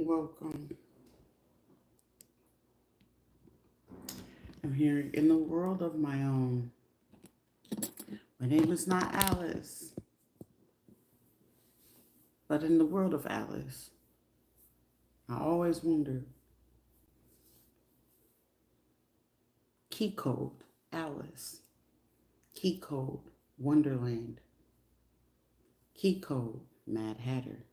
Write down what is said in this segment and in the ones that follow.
Welcome. I'm here in the world of my own. My name is not Alice, but in the world of Alice, I always wonder key code Alice, key code Wonderland, key code Mad Hatter,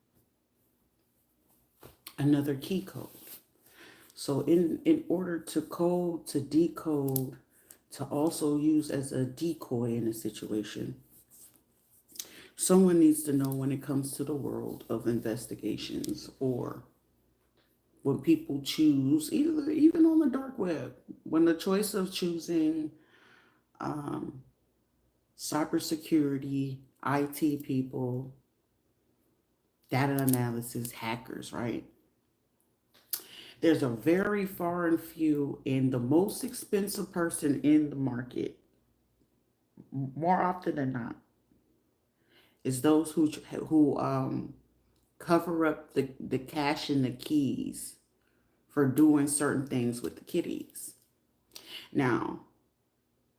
another key code. So in order to code, to decode, to also use as a decoy in a situation, someone needs to know when it comes to the world of investigations or when people choose, either even on the dark web, when the choice of choosing um, cybersecurity, IT people, data analysis, hackers, right? There's a very far and few, and the most expensive person in the market, more often than not, is those who cover up the cash and the keys for doing certain things with the kitties. Now,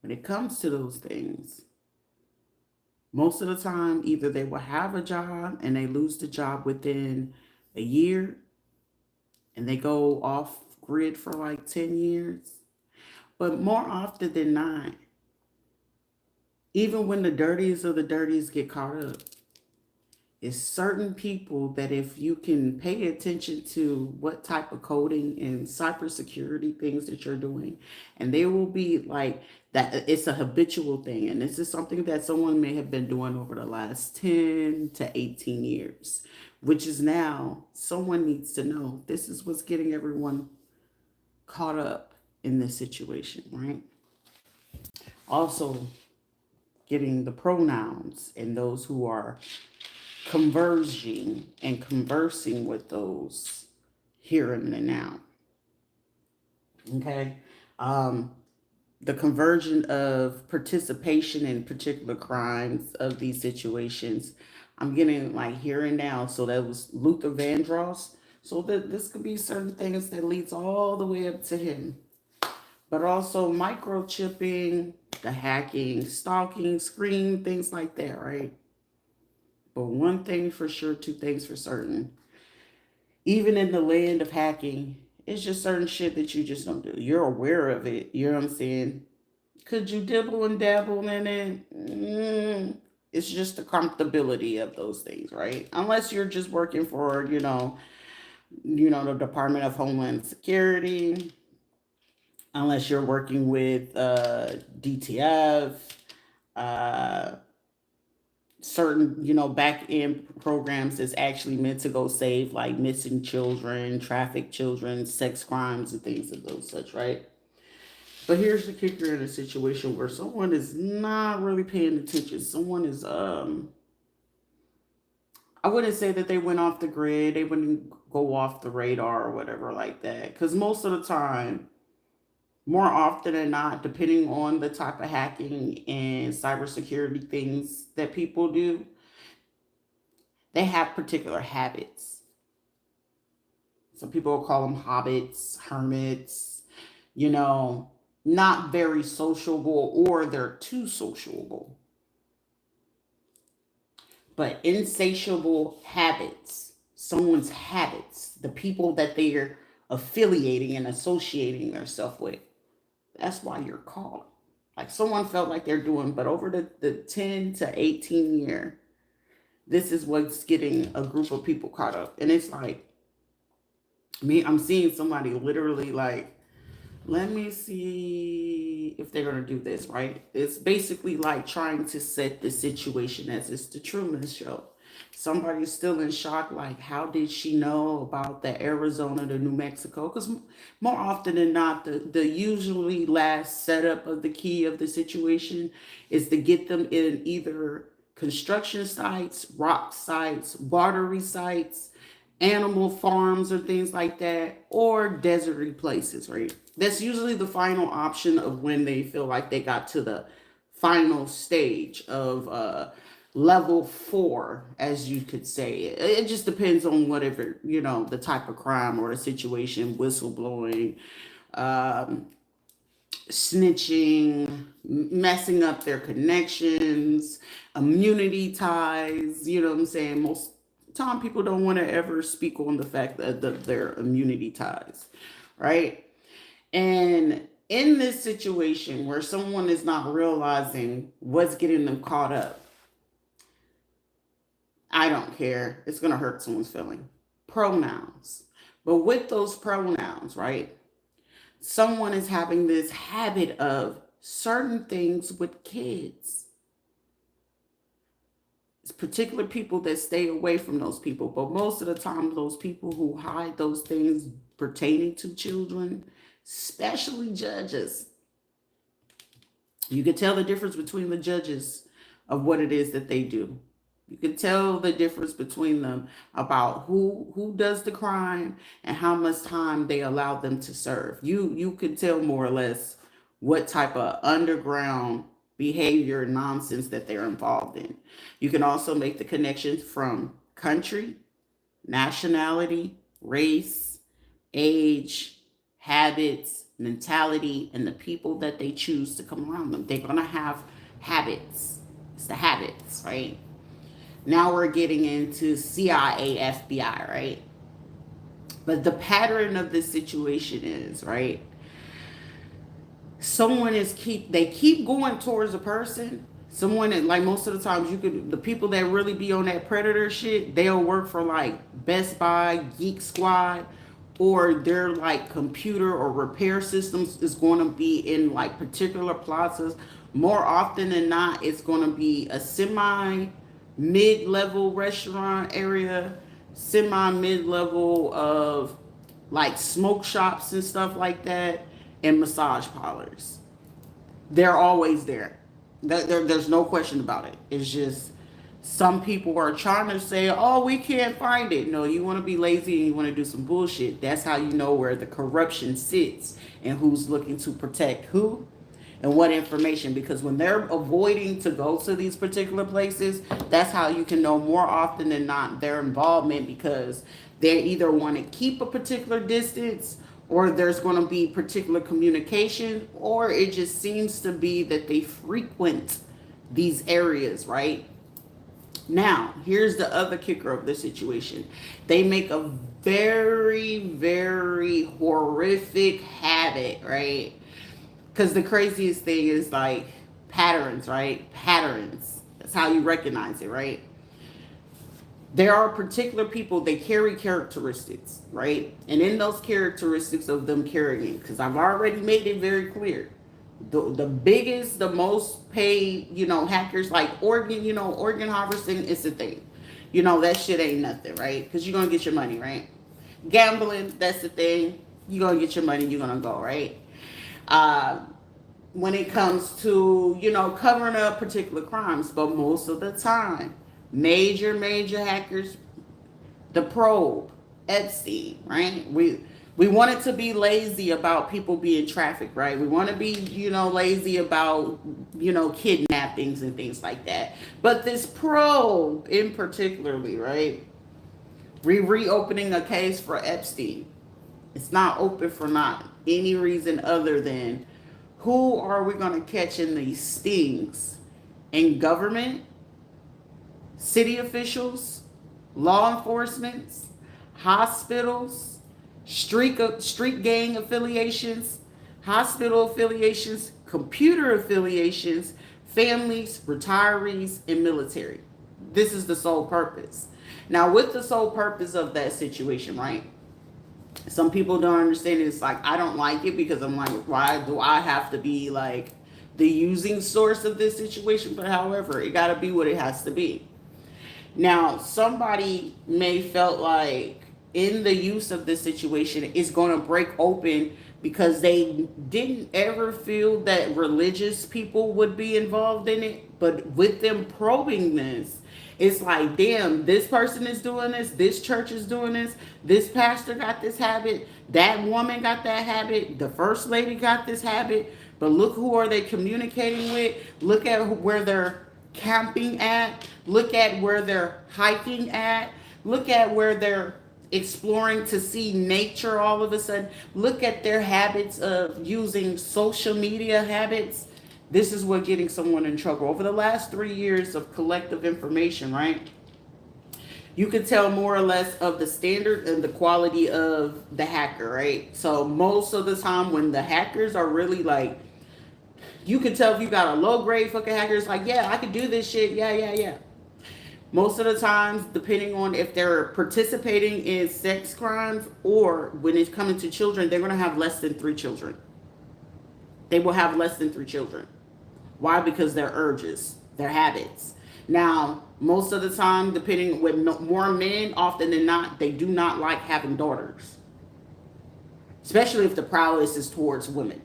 when it comes to those things, most of the time, either they will have a job and they lose the job within a year and they go off grid for like 10 years. But more often than not, even when the dirtiest of the dirtiest get caught up, it's certain people that if you can pay attention to what type of coding and cybersecurity things that you're doing, and they will be like that, it's a habitual thing. And this is something that someone may have been doing over the last 10 to 18 years, which is now someone needs to know this is what's getting everyone caught up in this situation, right? Also, getting the pronouns and those who are converging and conversing with those here and the now. Okay. Um, the conversion of participation in particular crimes of these situations. I'm getting like here and now. So that was Luther Vandross. So that this could be certain things that leads all the way up to him. But also microchipping, the hacking, stalking, screen, things like that, right? But one thing for sure, two things for certain. Even in the land of hacking, it's just certain shit that you just don't do. You're aware of it. You know what I'm saying? Could you dibble and dabble in it? It's just the comfortability of those things, right? Unless you're just working for, the Department of Homeland Security. Unless you're working with DTF, uh, certain back end programs that's actually meant to go save like missing children, trafficked children, sex crimes and things of those such, right? But here's the kicker: in a situation where someone is not really paying attention, someone is I wouldn't say that they went off the grid, they wouldn't go off the radar or whatever like that, because most of the time, more often than not, depending on the type of hacking and cybersecurity things that people do, they have particular habits. Some people will call them hobbits, hermits, you know, not very sociable or they're too sociable, but insatiable habits, someone's habits, the people that they're affiliating and associating themselves with. That's why you're called. Like someone felt like they're doing, but over the 10 to 18 year, this is what's getting a group of people caught up. And it's like, I'm seeing somebody literally like, let me see if they're going to do this, right? It's basically like trying to set the situation as it's the Truman Show. Somebody's still in shock, like, how did she know about the Arizona to New Mexico? Because more often than not, the usually last setup of the key of the situation is to get them in either construction sites, rock sites, watery sites, animal farms or things like that, or deserty places, right? That's usually the final option of when they feel like they got to the final stage of level 4, as you could say. It just depends on whatever, the type of crime or the situation, whistleblowing, um, snitching, messing up their connections, immunity ties. You know what I'm saying? Most time people don't want to ever speak on the fact that their immunity ties, right? And in this situation where someone is not realizing what's getting them caught up, I don't care. It's going to hurt someone's feeling. Pronouns. But with those pronouns, right? Someone is having this habit of certain things with kids. It's particular people that stay away from those people. But most of the time, those people who hide those things pertaining to children, especially judges, you can tell the difference between the judges of what it is that they do. You can tell the difference between them about who does the crime and how much time they allow them to serve. You can tell more or less what type of underground behavior nonsense that they're involved in. You can also make the connections from country, nationality, race, age, habits, mentality, and the people that they choose to come around them. They're going to have habits. It's the habits, right? Now we're getting into CIA, FBI, right? But the pattern of this situation is, right? They keep going towards a person. Someone, like most of the times, the people that really be on that predator shit, they'll work for like Best Buy, Geek Squad, or their like computer or repair systems is going to be in like particular plazas. More often than not, it's going to be a mid-level restaurant area, mid-level of like smoke shops and stuff like that, and massage parlors. They're always there. There's no question about it. It's just some people are trying to say, oh, we can't find it. No, you want to be lazy and you want to do some bullshit. That's how you know where the corruption sits and who's looking to protect who and what information. Because when they're avoiding to go to these particular places, that's how you can know more often than not their involvement, because they either want to keep a particular distance, or there's going to be particular communication, or it just seems to be that they frequent these areas, right? Now, here's the other kicker of the situation. They make a very, very horrific habit, right? Because the craziest thing is like patterns, right? Patterns. That's how you recognize it, right? There are particular people, they carry characteristics, right? And in those characteristics of them carrying, because I've already made it very clear, the biggest, the most paid, hackers, like organ harvesting is the thing. That shit ain't nothing, right? Because you're going to get your money, right? Gambling, that's the thing. You're going to get your money, you're going to go, right? When it comes to, covering up particular crimes, but most of the time, major hackers, the probe, Epstein, right? We wanted to be lazy about people being trafficked, right? We want to be, lazy about, kidnappings and things like that. But this probe in particularly, right? Reopening a case for Epstein. It's not open for not any reason other than who are we going to catch in these stings? In government, city officials, law enforcement, hospitals, street gang affiliations, hospital affiliations, computer affiliations, families, retirees, and military. This is the sole purpose. Now, with the sole purpose of that situation, right? Some people don't understand it. It's like, I don't like it because I'm like, why do I have to be like the using source of this situation? But however, it got to be what it has to be. Now, somebody may felt like in the use of this situation is going to break open because they didn't ever feel that religious people would be involved in it. But with them probing this, it's like, damn, this person is doing this church is doing this pastor got this habit, that woman got that habit, the first lady got this habit, but look who are they communicating with, look at where they're camping at, look at where they're hiking at, look at where they're exploring to see nature all of a sudden, look at their habits of using social media habits. This is what getting someone in trouble. Over the last 3 years of collective information, right? You can tell more or less of the standard and the quality of the hacker, right? So most of the time when the hackers are really like, you can tell if you got a low grade fucking hacker, it's like, yeah, I can do this shit. Yeah, yeah, yeah. Most of the times, depending on if they're participating in sex crimes or when it's coming to children, they're going to have less than 3 children. They will have less than 3 children. Why? Because their urges, their habits. Now, most of the time, depending with more men, often than not, they do not like having daughters, especially if the prowess is towards women.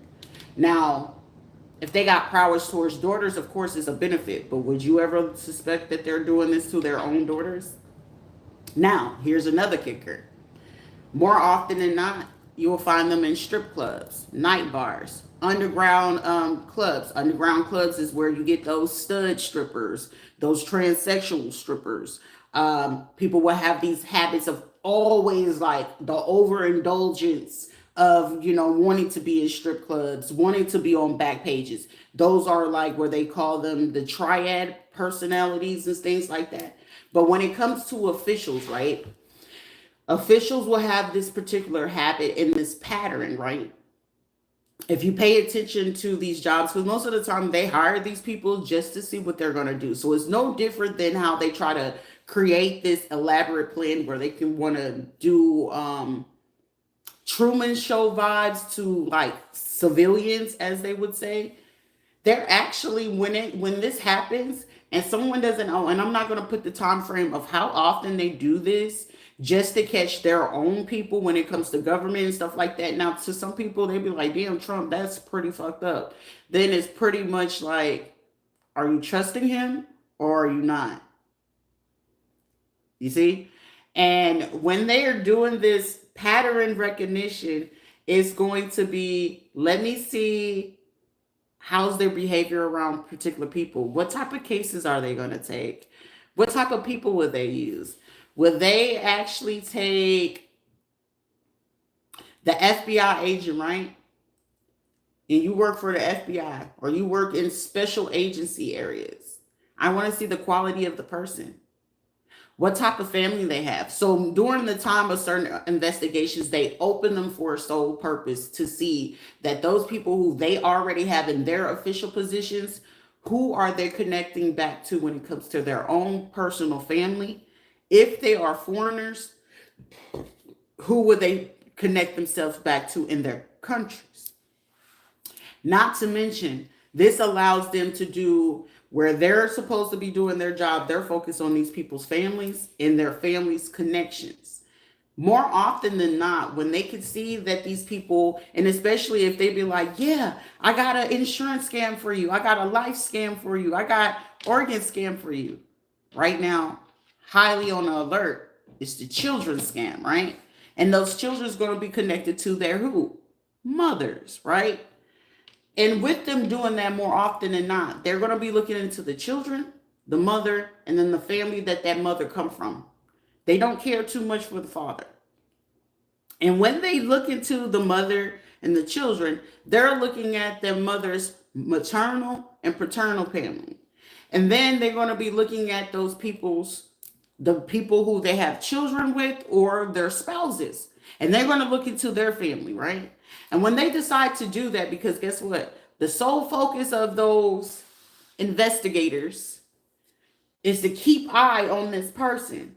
Now, if they got prowess towards daughters, of course, it's a benefit. But would you ever suspect that they're doing this to their own daughters? Now, here's another kicker. More often than not, you will find them in strip clubs, night bars, underground clubs. Underground clubs is where you get those stud strippers, those transsexual strippers. People will have these habits of always like the overindulgence of, wanting to be in strip clubs, wanting to be on back pages. Those are like where they call them the triad personalities and things like that. But when it comes to officials, right? Officials will have this particular habit and this pattern, right? If you pay attention to these jobs, because most of the time they hire these people just to see what they're going to do. So it's no different than how they try to create this elaborate plan where they can want to do Truman Show vibes to like civilians, as they would say. They're actually when this happens and someone doesn't know, and I'm not going to put the time frame of how often they do this just to catch their own people when it comes to government and stuff like that. Now, to some people, they'd be like, damn, Trump, that's pretty fucked up. Then it's pretty much like, are you trusting him or are you not? You see? And when they are doing this pattern recognition, it's going to be, let me see how's their behavior around particular people. What type of cases are they going to take? What type of people will they use? Will they actually take the FBI agent, right? And you work for the FBI or you work in special agency areas. I want to see the quality of the person. What type of family they have. So during the time of certain investigations, they open them for a sole purpose to see that those people who they already have in their official positions, who are they connecting back to when it comes to their own personal family? If they are foreigners, who would they connect themselves back to in their countries? Not to mention, this allows them to do where they're supposed to be doing their job, they're focused on these people's families and their families' connections. More often than not, when they can see that these people, and especially if they be like, yeah, I got an insurance scam for you, I got a life scam for you, I got organ scam for you. Right now, highly on the alert, it's the children's scam, right? And those children's going to be connected to their who? Mothers, right? And with them doing that more often than not, they're going to be looking into the children, the mother, and then the family that mother come from. They don't care too much for the father. And when they look into the mother and the children, they're looking at their mother's maternal and paternal family. And then they're going to be looking at the people who they have children with or their spouses. And they're going to look into their family, right? And when they decide to do that, because guess what? The sole focus of those investigators is to keep eye on this person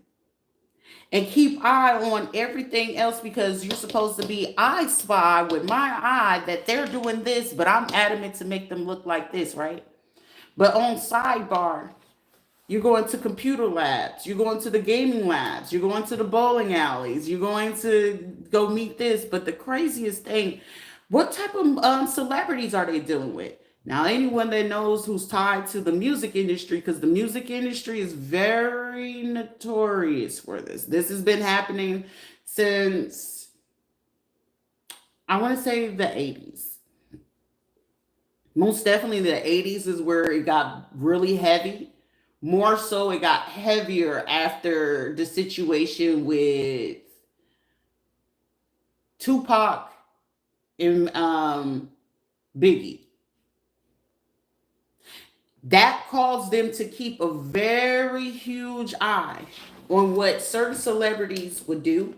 and keep eye on everything else, because you're supposed to be I spy with my eye that they're doing this, but I'm adamant to make them look like this, right? But on sidebar, you're going to computer labs, you're going to the gaming labs, you're going to the bowling alleys, you're going to go meet this. But the craziest thing, what type of celebrities are they dealing with? Now, anyone that knows who's tied to the music industry, because the music industry is very notorious for this. This has been happening since, I want to say, the 80s. Most definitely the 80s is where it got really heavy. More so, it got heavier after the situation with Tupac and Biggie. That caused them to keep a very huge eye on what certain celebrities would do.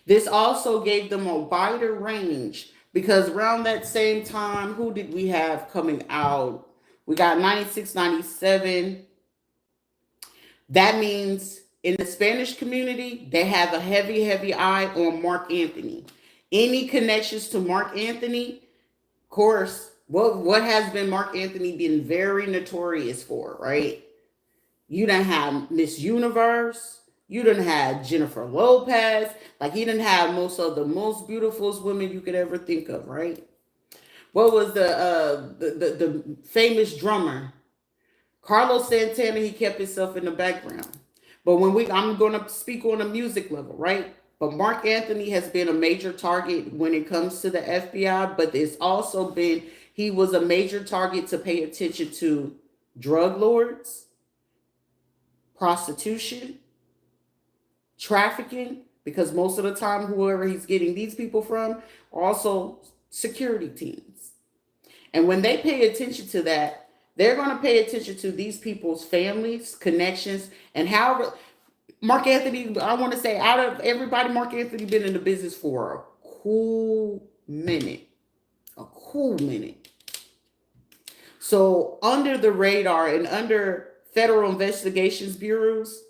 This also gave them a wider range because around that same time, who did we have coming out? We got 96, 97. That means in the Spanish community, they have a heavy, heavy eye on Mark Anthony. Any connections to Mark Anthony, of course, what has been Mark Anthony been very notorious for, right? You done have Miss Universe. You done had Jennifer Lopez. Like he done have most of the most beautiful women you could ever think of, right? What was the famous drummer Carlos Santana? He kept himself in the background. But I'm going to speak on a music level, right? But Mark Anthony has been a major target when it comes to the FBI. But it's also been he was a major target to pay attention to drug lords, prostitution, trafficking, because most of the time, whoever he's getting these people from are also security teams. And when they pay attention to that, they're going to pay attention to these people's families, connections, and how Mark Anthony, I want to say, out of everybody, Mark Anthony been in the business for a cool minute. A cool minute. So under the radar and under federal investigations bureaus,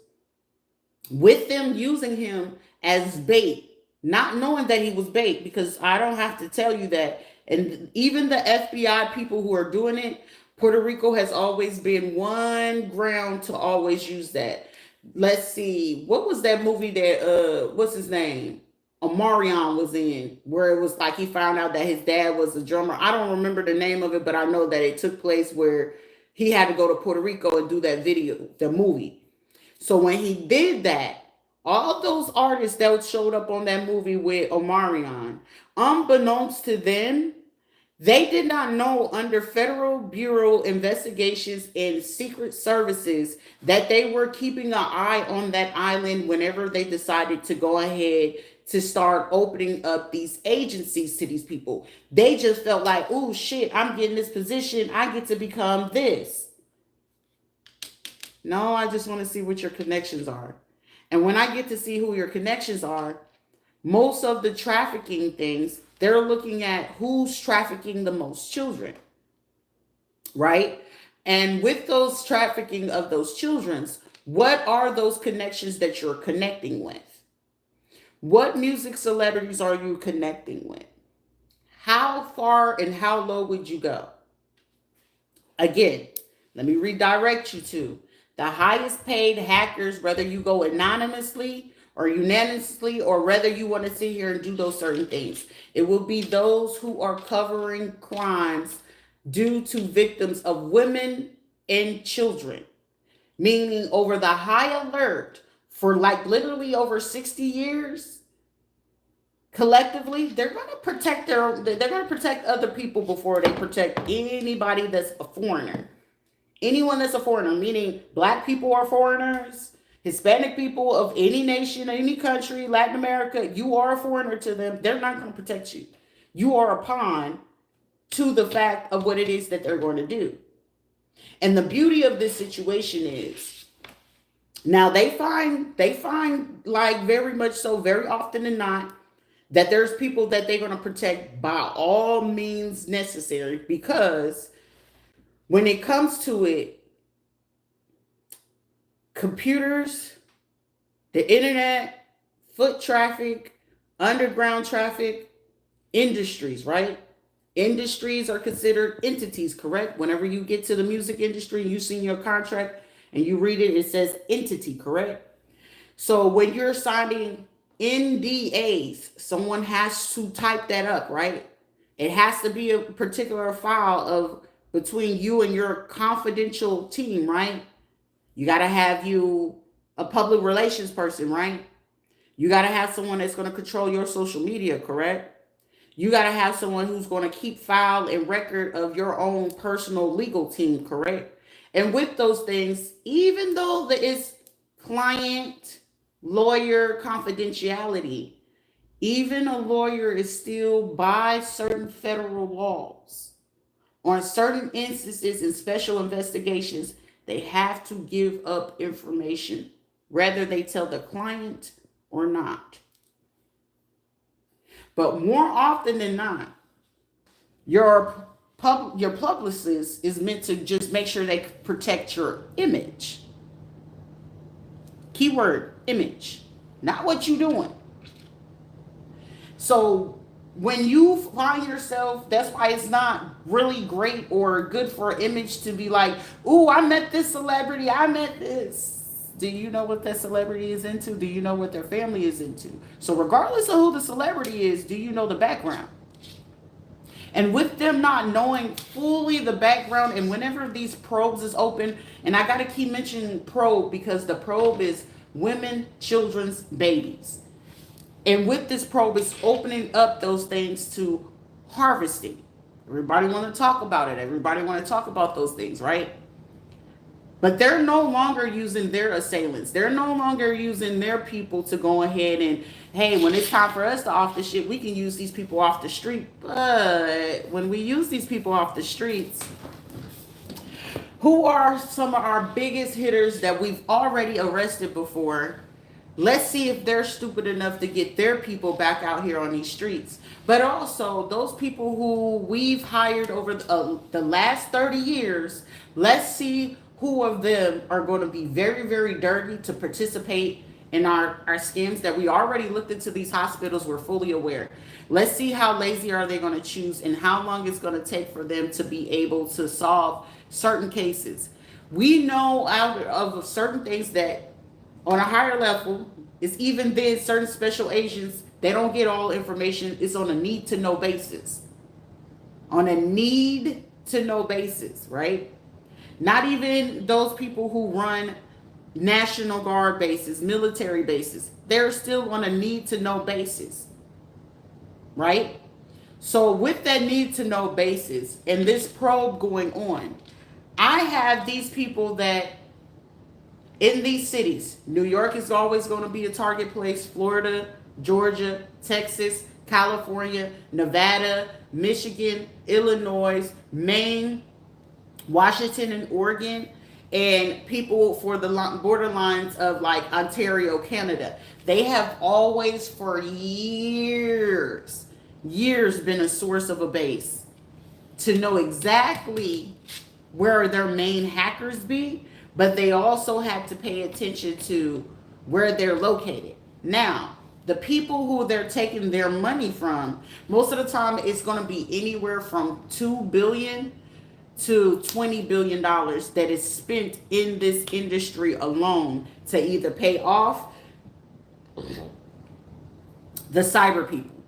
with them using him as bait, not knowing that he was bait, because I don't have to tell you that. And even the FBI people who are doing it, Puerto Rico has always been one ground to always use that. Let's see, what was that movie that what's his name? Omarion was in, where it was like he found out that his dad was a drummer. I don't remember the name of it, but I know that it took place where he had to go to Puerto Rico and do that video, the movie. So when he did that, all those artists that showed up on that movie with Omarion, unbeknownst to them, they did not know under Federal Bureau investigations and secret services that they were keeping an eye on that island whenever they decided to go ahead to start opening up these agencies to these people. They just felt like, oh shit, I'm getting this position. I get to become this. No, I just want to see what your connections are. And when I get to see who your connections are, most of the trafficking things, they're looking at who's trafficking the most children, right? And with those trafficking of those children's, what are those connections that you're connecting with? What music celebrities are you connecting with? How far and how low would you go? Again, let me redirect you to the highest paid hackers, whether you go anonymously or unanimously, or whether you want to sit here and do those certain things. It will be those who are covering crimes due to victims of women and children, meaning over the high alert for like literally over 60 years. Collectively, they're going to protect they're going to protect other people before they protect anybody that's a foreigner. Anyone that's a foreigner, meaning black people are foreigners, Hispanic people of any nation, any country, Latin America, you are a foreigner to them. They're not going to protect you. You are a pawn to the fact of what it is that they're going to do. And the beauty of this situation is, now they find like very much so, very often than not, that there's people that they're going to protect by all means necessary, because when it comes to it, computers, the internet, foot traffic, underground traffic, industries, right? Industries are considered entities, correct? Whenever you get to the music industry, you see your contract and you read it, it says entity, correct? So when you're signing NDAs, someone has to type that up, right? It has to be a particular file of between you and your confidential team, right? You got to have you a public relations person, right? You got to have someone that's going to control your social media, correct? You got to have someone who's going to keep file and record of your own personal legal team, correct? And with those things, even though there is client lawyer confidentiality, even a lawyer is still by certain federal laws on certain instances and special investigations, they have to give up information, whether they tell the client or not. But more often than not, your your publicist is meant to just make sure they protect your image. Keyword image, not what you're doing. So when you find yourself, that's why it's not really great or good for an image to be like, "Ooh, I met this celebrity, I met this." Do you know what that celebrity is into? Do you know what their family is into? So regardless of who the celebrity is, do you know the background? And with them not knowing fully the background, and whenever these probes is open, and I got to keep mentioning probe because the probe is women, children's, babies. And with this probe, it's opening up those things to harvesting. Everybody want to talk about it. Everybody want to talk about those things, right? But they're no longer using their assailants. They're no longer using their people to go ahead and, hey, when it's time for us to off the shit, we can use these people off the street. But when we use these people off the streets, who are some of our biggest hitters that we've already arrested before? Let's see if they're stupid enough to get their people back out here on these streets. But also, those people who we've hired over the last 30 years, let's see who of them are going to be very, very dirty to participate in our scams that we already looked into. These hospitals, we're fully aware. Let's see how lazy are they going to choose and how long it's going to take for them to be able to solve certain cases. We know out of certain things that on a higher level, it's even then certain special agents, they don't get all information. It's on a need to know basis. On a need to know basis, right? Not even those people who run National Guard bases, military bases. They're still on a need to know basis, right? So with that need to know basis and this probe going on, I have these people that in these cities, New York is always going to be a target place, Florida, Georgia, Texas, California, Nevada, Michigan, Illinois, Maine, Washington and Oregon, and people for the borderlines of like Ontario, Canada. They have always for years been a source of a base to know exactly where their main hackers be, but they also have to pay attention to where they're located. Now, the people who they're taking their money from, most of the time it's going to be anywhere from $2 billion to $20 billion that is spent in this industry alone to either pay off the cyber people.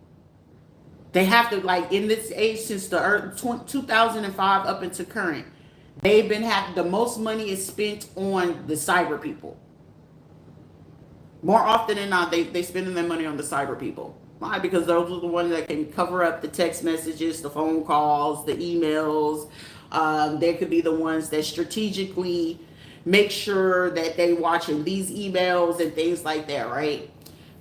They have to, like, in this age since the 2005 up into current, they've been having the most money is spent on the cyber people. More often than not, they spending their money on the cyber people. Why? Because those are the ones that can cover up the text messages, the phone calls, the emails. There could be the ones that strategically make sure that they watching these emails and things like that, right?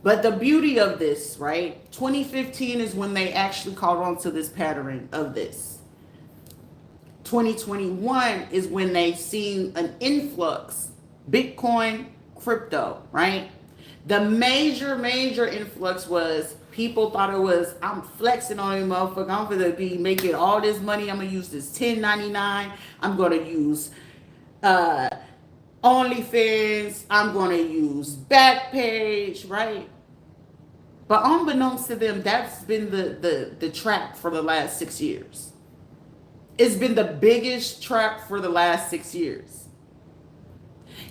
But the beauty of this, right? 2015 is when they actually caught on to this pattern of this. 2021 is when they've seen an influx, Bitcoin, crypto, right? The major influx was people thought it was, I'm flexing on you, motherfucker. I'm going to be making all this money. I'm going to use this 1099. I'm going to use OnlyFans. I'm going to use Backpage, right? But unbeknownst to them, that's been the trap for the last 6 years. It's been the biggest trap for the last 6 years.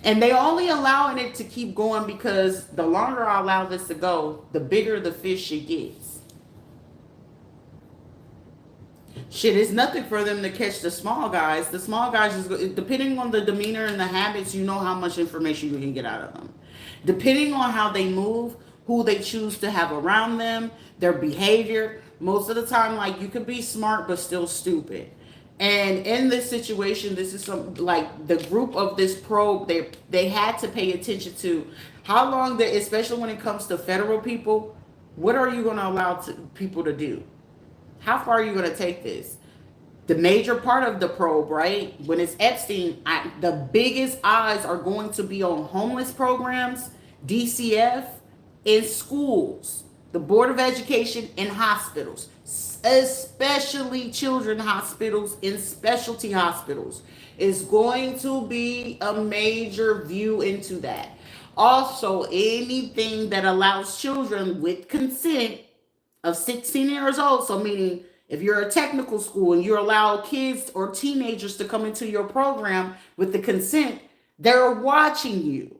And they only allowing it to keep going because the longer I allow this to go, the bigger the fish it gets. Shit, it's nothing for them to catch the small guys. The small guys, is depending on the demeanor and the habits, you know how much information you can get out of them. Depending on how they move, who they choose to have around them, their behavior. Most of the time, like, you could be smart but still stupid. And in this situation, this is some like the group of this probe. They had to pay attention to how long they, especially when it comes to federal people. What are you going to allow people to do? How far are you going to take this? The major part of the probe, right? When it's Epstein, the biggest eyes are going to be on homeless programs, DCF, in schools, the Board of Education, and hospitals, especially children hospitals and specialty hospitals. Is going to be a major view into that. Also, anything that allows children with consent of 16 years old. So meaning if you're a technical school and you allow kids or teenagers to come into your program with the consent, they're watching you.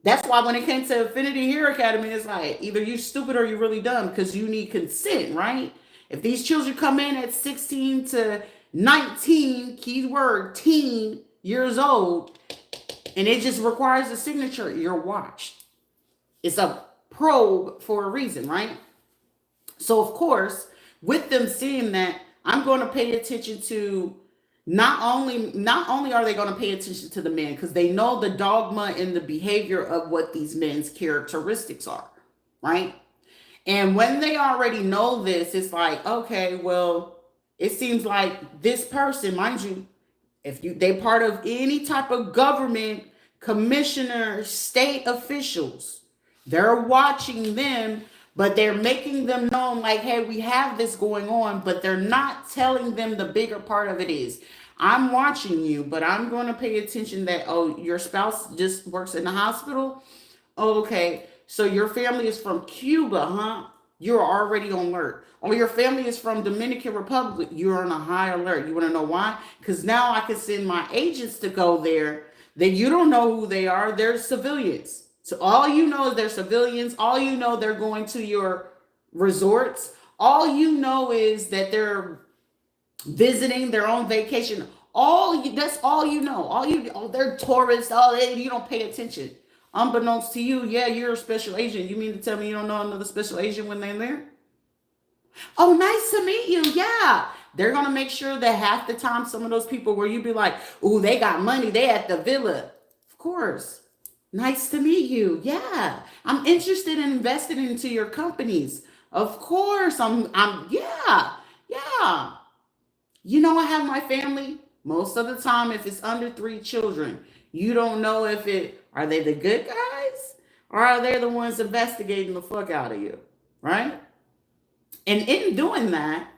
That's why when it came to Affinity Hero Academy, it's like either you stupid or you're really dumb because you need consent, right? If these children come in at 16 to 19, keyword teen years old, and it just requires a signature, you're watched. It's a probe for a reason, right? So of course, with them seeing that, I'm going to pay attention to not only are they going to pay attention to the men because they know the dogma and the behavior of what these men's characteristics are, right? And when they already know this, it's like, okay, well, it seems like this person, mind you, if they part of any type of government, commissioner, state officials, they're watching them, but they're making them known like, hey, we have this going on, but they're not telling them the bigger part of it is, I'm watching you, but I'm going to pay attention that, oh, your spouse just works in the hospital. Oh, okay. So your family is from Cuba, huh? You're already on alert. Oh, your family is from Dominican Republic. You're on a high alert. You want to know why? Because now I can send my agents to go there. That you don't know who they are. They're civilians. So all you know is they're civilians. All you know they're going to your resorts. All you know is that they're visiting their own vacation. That's all you know. They're tourists. You don't pay attention. Unbeknownst to you, yeah, you're a special agent. You mean to tell me you don't know another special agent when they're there? Oh, nice to meet you. Yeah. They're going to make sure that half the time some of those people where you be like, ooh, they got money. They at the villa. Of course. Nice to meet you. Yeah. I'm interested in investing into your companies. Of course. Yeah. Yeah. You know, I have my family most of the time. If it's under 3 children, you don't know if are they the good guys or are they the ones investigating the fuck out of you, right? And in doing that,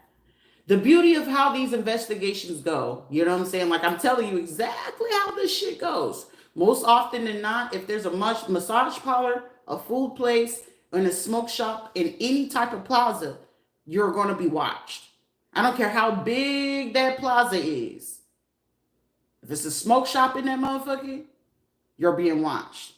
the beauty of how these investigations go, you know what I'm saying? Like I'm telling you exactly how this shit goes. Most often than not, if there's a massage parlor, a food place, and a smoke shop in any type of plaza, you're going to be watched. I don't care how big that plaza is. If it's a smoke shop in that motherfucker, you're being watched.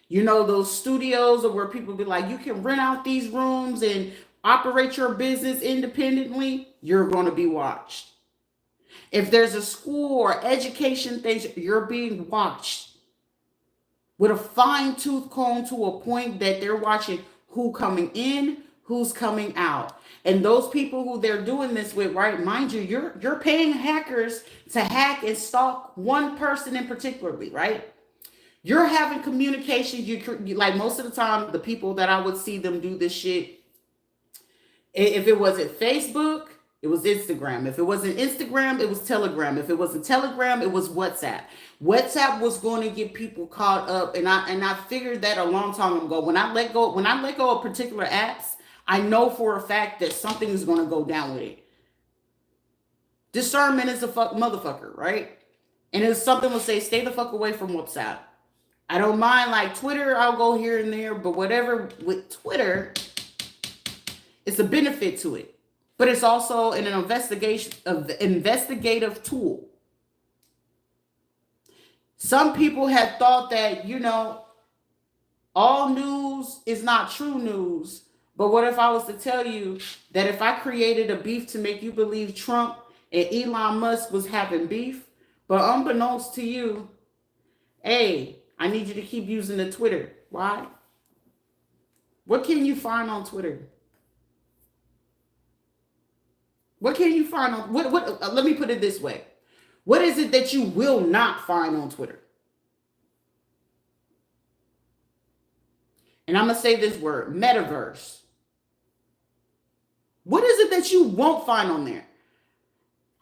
You know, those studios where people be like, you can rent out these rooms and operate your business independently, you're going to be watched. If there's a school or education thing, you're being watched with a fine tooth comb to a point that they're watching who coming in, who's coming out. And those people who they're doing this with, right? Mind you, you're paying hackers to hack and stalk one person in particularly, right? You're having communication. You like most of the time, the people that I would see them do this shit, if it wasn't Facebook, it was Instagram. If it wasn't Instagram, it was Telegram. If it wasn't Telegram, it was WhatsApp. WhatsApp was going to get people caught up, and I figured that a long time ago. When I let go of particular apps, I know for a fact that something is going to go down with it. Discernment is a motherfucker, right? And if something will say, stay the fuck away from WhatsApp. I don't mind, like Twitter, I'll go here and there, but whatever with Twitter, it's a benefit to it. But it's also an investigative tool. Some people have thought that, you know, all news is not true news. But what if I was to tell you that if I created a beef to make you believe Trump and Elon Musk was having beef, but unbeknownst to you, hey, I need you to keep using the Twitter. Why? What can you find on Twitter? What can you find on let me put it this way. What is it that you will not find on Twitter? And I'm going to say this word, metaverse. What is it that you won't find on there?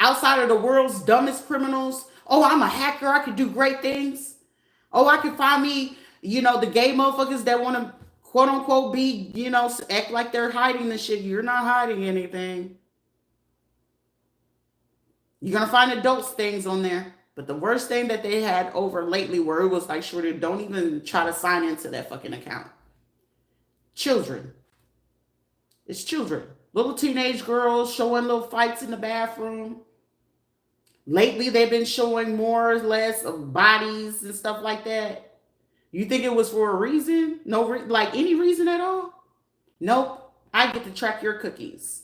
Outside of the world's dumbest criminals. Oh, I'm a hacker. I can do great things. Oh, I can find me, the gay motherfuckers that want to quote unquote be, act like they're hiding the shit. You're not hiding anything. You're going to find adults things on there. But the worst thing that they had over lately where it was like, sure, don't even try to sign into that fucking account. Children. It's children. Little teenage girls showing little fights in the bathroom. Lately, they've been showing more or less of bodies and stuff like that. You think it was for a reason? No, like any reason at all? Nope. I get to track your cookies.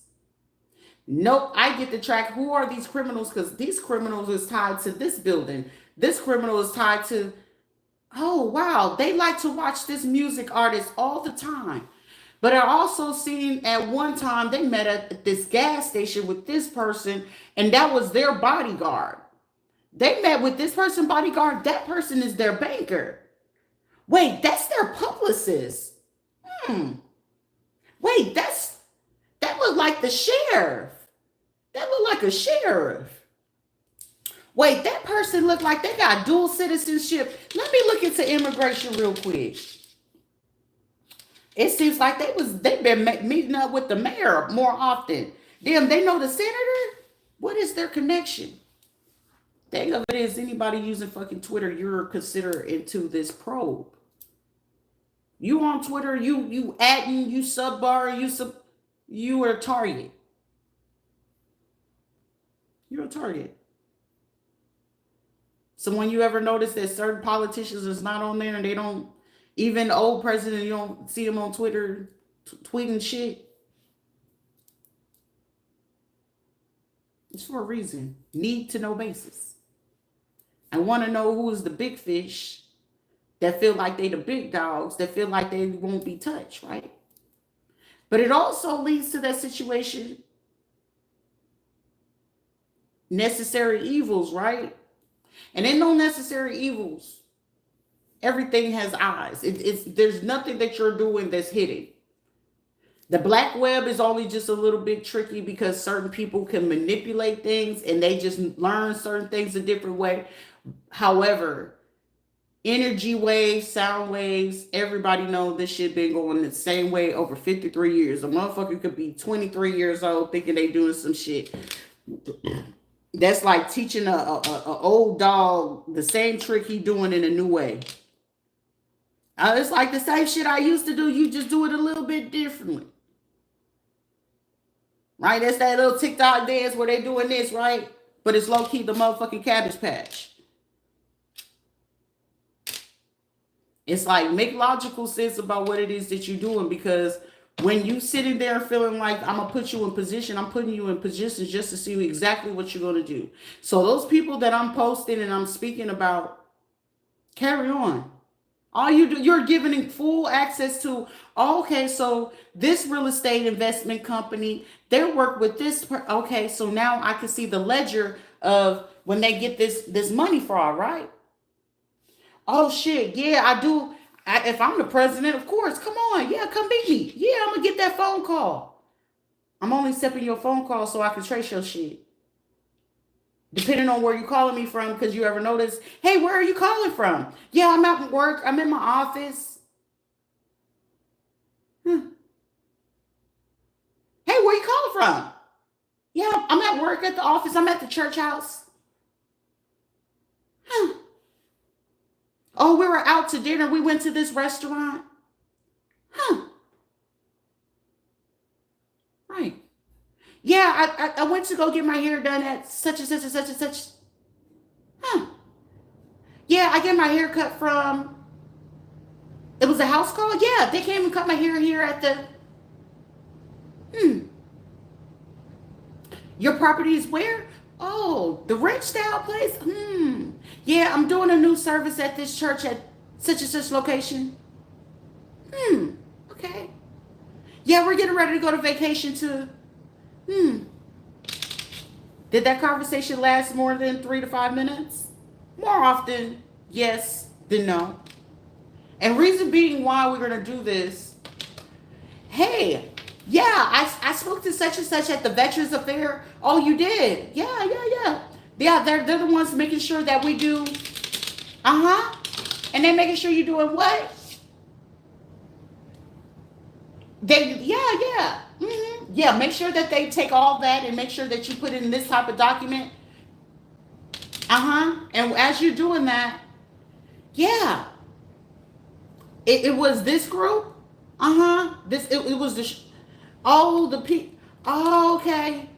Nope. I get to track who are these criminals because these criminals is tied to this building. This criminal is tied to, oh, wow, they like to watch this music artist all the time. But I also seen at one time they met at this gas station with this person, and that was their bodyguard. They met with this person bodyguard. That person is their banker. Wait, that's their publicist. Wait, that looked like the sheriff. That looked like a sheriff. Wait, that person looked like they got dual citizenship. Let me look into immigration real quick. It seems like they've been meeting up with the mayor more often. Damn, they know the senator? What is their connection? Thing of it is, anybody using fucking Twitter, you're considered into this probe. You on Twitter, you adding, you subbar, you are a target. You're a target. So when you ever notice that certain politicians is not on there and they don't, even the old president, you don't see him on Twitter tweeting shit. It's for a reason. Need to know basis. I want to know who is the big fish that feel like they the big dogs, that feel like they won't be touched, right? But it also leads to that situation. Necessary evils, right? And ain't no necessary evils. Everything has eyes. There's nothing that you're doing that's hidden. The black web is only just a little bit tricky because certain people can manipulate things and they just learn certain things a different way. However, energy waves, sound waves, everybody knows this shit been going the same way over 53 years. A motherfucker could be 23 years old thinking they doing some shit. That's like teaching a old dog the same trick he doing in a new way. It's like the same shit I used to do. You just do it a little bit differently. Right? That's that little TikTok dance where they doing this, right? But it's low-key the motherfucking Cabbage Patch. It's like, make logical sense about what it is that you're doing, because when you sitting there feeling like I'm going to put you in position, I'm putting you in positions just to see exactly what you're going to do. So those people that I'm posting and I'm speaking about, carry on. All you do, you're giving full access to, okay, so this real estate investment company, they work with this. Okay, so now I can see the ledger of when they get this money fraud, right? Oh, shit, yeah, I do. If I'm the president, of course, come on. Yeah, come meet me. Yeah, I'm going to get that phone call. I'm only accepting your phone call so I can trace your shit. Depending on where you're calling me from, because you ever notice, hey, where are you calling from? Yeah, I'm at work. I'm in my office. Hey, where you calling from? Yeah, I'm at work, at the office. I'm at the church house. Oh, we were out to dinner. We went to this restaurant. Right. Yeah, I went to go get my hair done at such and such and such and such. Yeah, I get my hair cut from, it was a house call? Yeah, they came and cut my hair here at the, Your property is where? Oh, the ranch style place? Yeah, I'm doing a new service at this church at such and such location. Okay. Yeah, we're getting ready to go to vacation to, Did that conversation last more than 3 to 5 minutes? More often, yes than no. And reason being why we're going to do this, hey, yeah, I spoke to such and such at the Veterans Affair. Oh, you did? Yeah, yeah, yeah. Yeah, they're the ones making sure that we do, uh-huh. And they're making sure you're doing what? Yeah. Yeah, make sure that they take all that and make sure that you put in this type of document. And as you're doing that, yeah, it was this group. It was the, oh, the P. Oh, okay.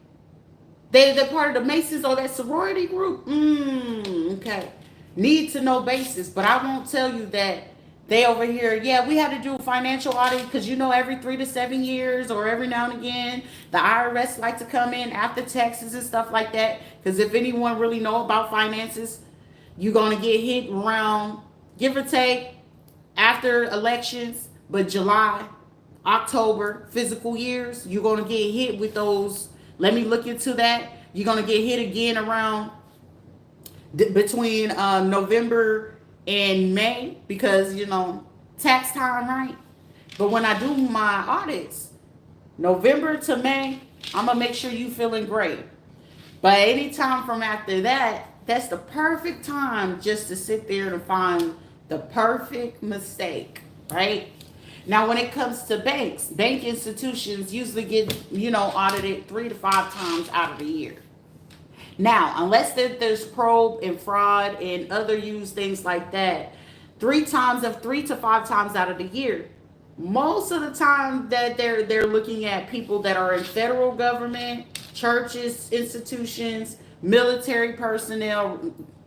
They're part of the Masons or that sorority group. Okay. Need to know basis, but I won't tell you that they over here, yeah, we had to do a financial audit because every 3 to 7 years or every now and again, the IRS like to come in after taxes and stuff like that. Because if anyone really know about finances, you're gonna get hit around, give or take, after elections, but July, October, physical years, you're gonna get hit with those. Let me look into that. You're gonna get hit again around between November and May because tax time, right? But when I do my audits, November to May, I'm gonna make sure you feeling great. But any time from after that, that's the perfect time just to sit there and find the perfect mistake, right? Now, when it comes to banks, bank institutions usually get, audited 3 to 5 times out of the year. Now, unless there's probe and fraud and other use things like that, 3 to 5 times out of the year. Most of the time that they're looking at people that are in federal government, churches, institutions, military personnel,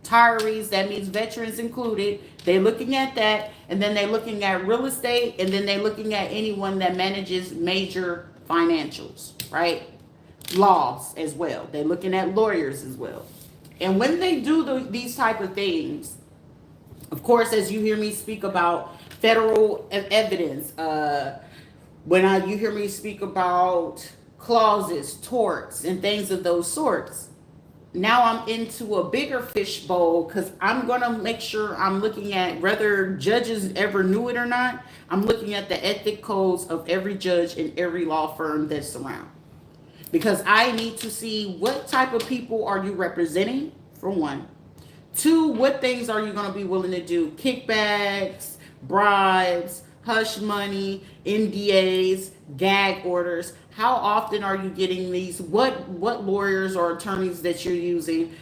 retirees, that means veterans included. They're looking at that, and then they're looking at real estate, and then they're looking at anyone that manages major financials, right? Laws as well. They're looking at lawyers as well. And when they do these type of things, of course, as you hear me speak about federal evidence, when you hear me speak about clauses, torts, and things of those sorts, now I'm into a bigger fishbowl because I'm going to make sure I'm looking at, whether judges ever knew it or not, I'm looking at the ethic codes of every judge and every law firm that's around. Because I need to see what type of people are you representing, for one. Two, what things are you going to be willing to do? Kickbacks, bribes, hush money, NDAs, gag orders. How often are you getting these? What lawyers or attorneys that you're using?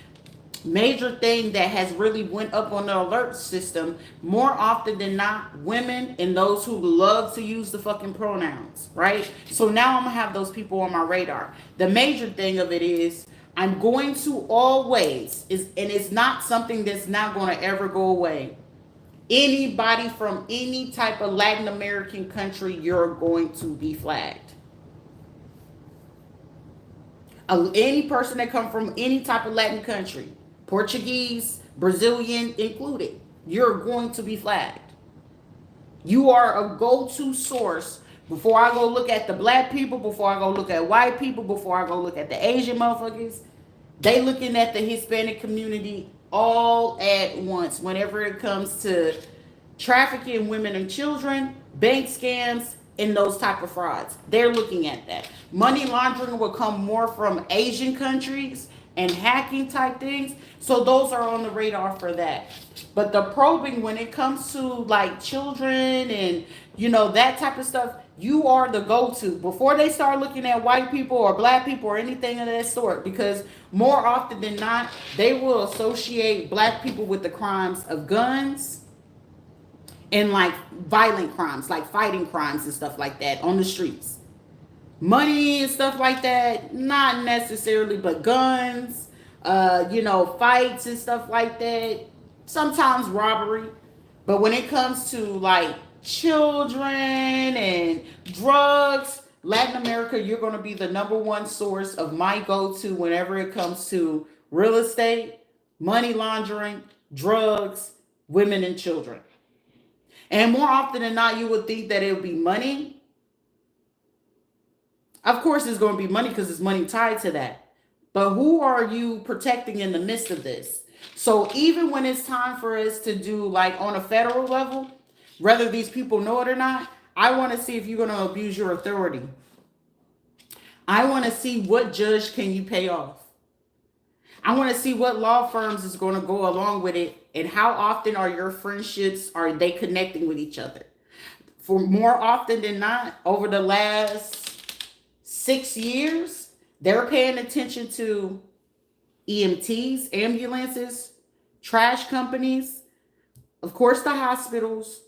Major thing that has really went up on the alert system, more often than not, women and those who love to use the fucking pronouns, right? So now I'm gonna have those people on my radar. The major thing of it is I'm going to always and it's not something that's not going to ever go away. Anybody from any type of Latin American country, you're going to be flagged. Any person that come from any type of Latin country, Portuguese, Brazilian included, you're going to be flagged. You are a go-to source. Before I go look at the black people, before I go look at white people, before I go look at the Asian motherfuckers, they looking at the Hispanic community all at once whenever it comes to trafficking women and children, bank scams, and those type of frauds. They're looking at that. Money laundering will come more from Asian countries and hacking type things. So those are on the radar for that. But the probing, when it comes to like children and that type of stuff, you are the go-to before they start looking at white people or black people or anything of that sort, because more often than not, they will associate black people with the crimes of guns and like violent crimes, like fighting crimes and stuff like that on the streets. Money and stuff like that, not necessarily, but guns, fights and stuff like that. Sometimes robbery. But when it comes to like children and drugs, Latin America, you're going to be the number one source of my go-to whenever it comes to real estate, money laundering, drugs, women and children. And more often than not, you would think that it would be money. Of course, it's going to be money because it's money tied to that. But who are you protecting in the midst of this? So even when it's time for us to do like on a federal level, whether these people know it or not, I want to see if you're going to abuse your authority. I want to see what judge can you pay off. I want to see what law firms is going to go along with it, and how often are your friendships, are they connecting with each other? For more often than not, over the last 6 years, they're paying attention to EMTs, ambulances, trash companies, of course the hospitals,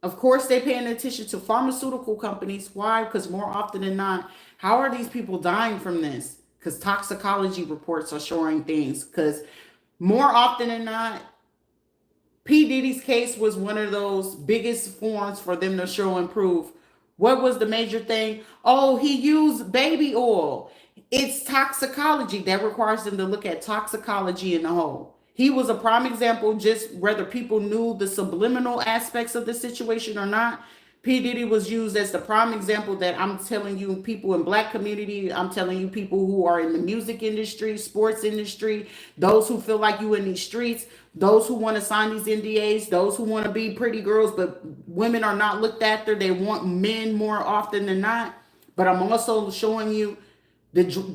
of course they're paying attention to pharmaceutical companies. Why? Because more often than not, how are these people dying from this? Because toxicology reports are showing things. Because more often than not, P. Diddy's case was one of those biggest forms for them to show and prove. What was the major thing? Oh, he used baby oil. It's toxicology that requires them to look at toxicology in the whole. He was a prime example, just whether people knew the subliminal aspects of the situation or not. P. Diddy was used as the prime example that I'm telling you, people in black community, I'm telling you, people who are in the music industry, sports industry, those who feel like you in these streets, those who want to sign these NDAs, those who want to be pretty girls, but women are not looked after. They want men more often than not. But I'm also showing you the drug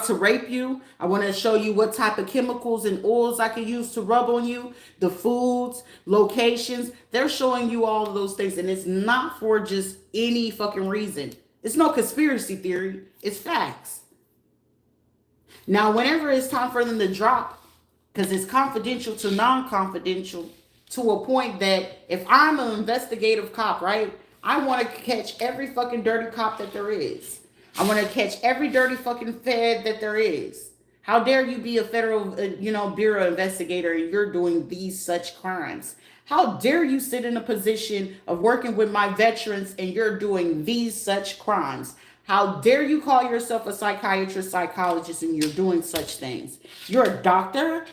to rape you. I want to show you what type of chemicals and oils I can use to rub on you, the foods, locations. They're showing you all of those things, and it's not for just any fucking reason. It's no conspiracy theory. It's facts. Now, whenever it's time for them to drop, because it's confidential to non-confidential, to a point that if I'm an investigative cop, right, I want to catch every fucking dirty cop that there is. I want to catch every dirty fucking fed that there is. How dare you be a federal, bureau investigator and you're doing these such crimes? How dare you sit in a position of working with my veterans and you're doing these such crimes? How dare you call yourself a psychiatrist, psychologist, and you're doing such things? You're a doctor?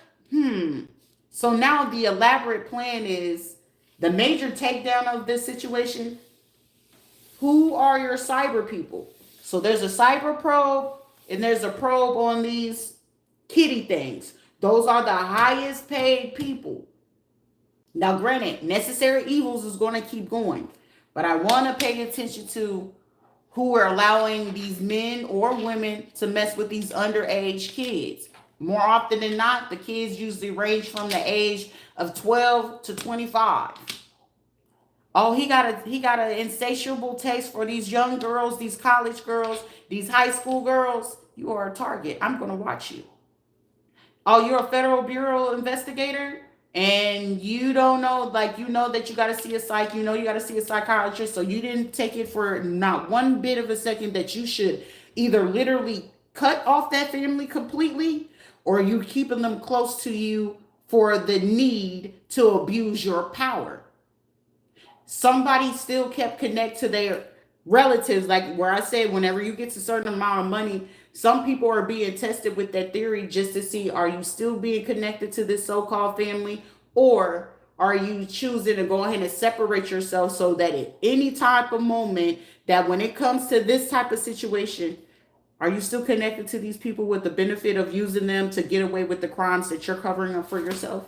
So now the elaborate plan is the major takedown of this situation. Who are your cyber people? So there's a cyber probe and there's a probe on these kitty things. Those are the highest paid people. Now, granted, necessary evils is going to keep going, but I want to pay attention to who are allowing these men or women to mess with these underage kids. More often than not, the kids usually range from the age of 12 to 25. Oh, he got an insatiable taste for these young girls, these college girls, these high school girls. You are a target. I'm going to watch you. Oh, you're a federal bureau investigator and you don't know, like, you know that you got to see a psych, you know you got to see a psychiatrist, so you didn't take it for not one bit of a second that you should either literally cut off that family completely, or you keeping them close to you for the need to abuse your power. Somebody still kept connect to their relatives, like where I said, whenever you get to a certain amount of money, some people are being tested with that theory just to see, are you still being connected to this so-called family, or are you choosing to go ahead and separate yourself so that at any type of moment that when it comes to this type of situation, are you still connected to these people with the benefit of using them to get away with the crimes that you're covering up for yourself?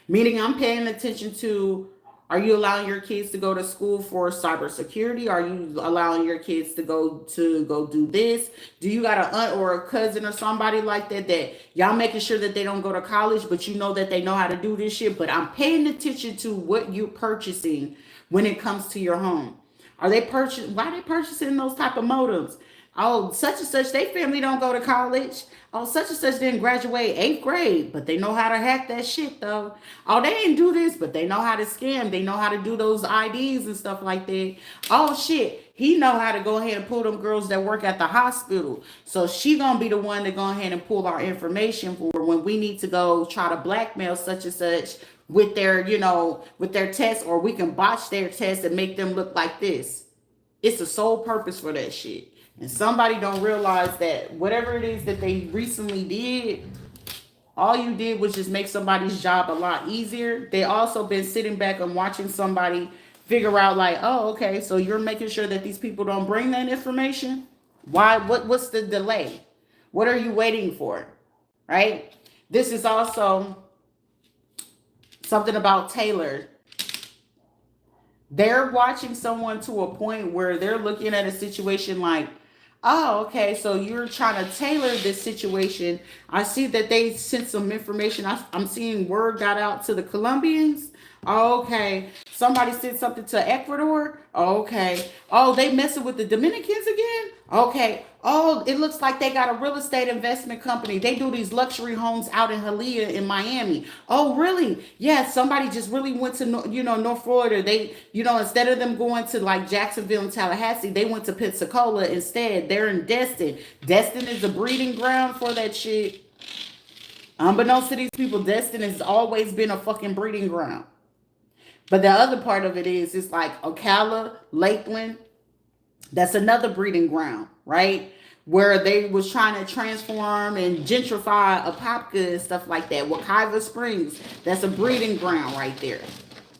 Meaning I'm paying attention to, are you allowing your kids to go to school for cybersecurity? Are you allowing your kids to go do this? Do you got an aunt or a cousin or somebody like that y'all making sure that they don't go to college, but you know that they know how to do this shit? But I'm paying attention to what you're purchasing when it comes to your home. Why are they purchasing those type of modems? Oh, such and such, they family don't go to college. Oh, such and such didn't graduate 8th grade, but they know how to hack that shit though. Oh, they didn't do this, but they know how to scam. They know how to do those IDs and stuff like that. Oh shit, he know how to go ahead and pull them girls that work at the hospital. So she gonna be the one to go ahead and pull our information for when we need to go try to blackmail such and such with their, with their test, or we can botch their test and make them look like this. It's the sole purpose for that shit. And somebody don't realize that whatever it is that they recently did, all you did was just make somebody's job a lot easier. They also been sitting back and watching somebody figure out like, oh, okay, so you're making sure that these people don't bring that information. Why? What's the delay? What are you waiting for? Right? This is also something about Taylor. They're watching someone to a point where they're looking at a situation like, oh, okay, so you're trying to tailor this situation. I see that they sent some information. I'm seeing word got out to the Colombians. Okay. Somebody sent something to Ecuador. Okay. Oh, they messing with the Dominicans again. Okay. Oh, it looks like they got a real estate investment company. They do these luxury homes out in Hialeah in Miami. Oh, really? Yeah, somebody just really went to North Florida. They, instead of them going to like Jacksonville and Tallahassee, they went to Pensacola instead. They're in Destin. Destin is a breeding ground for that shit. Unbeknownst to these people, Destin has always been a fucking breeding ground. But the other part of it is, it's like Ocala, Lakeland. That's another breeding ground, right? Where they was trying to transform and gentrify Apopka and stuff like that. Wekiva Springs, that's a breeding ground right there.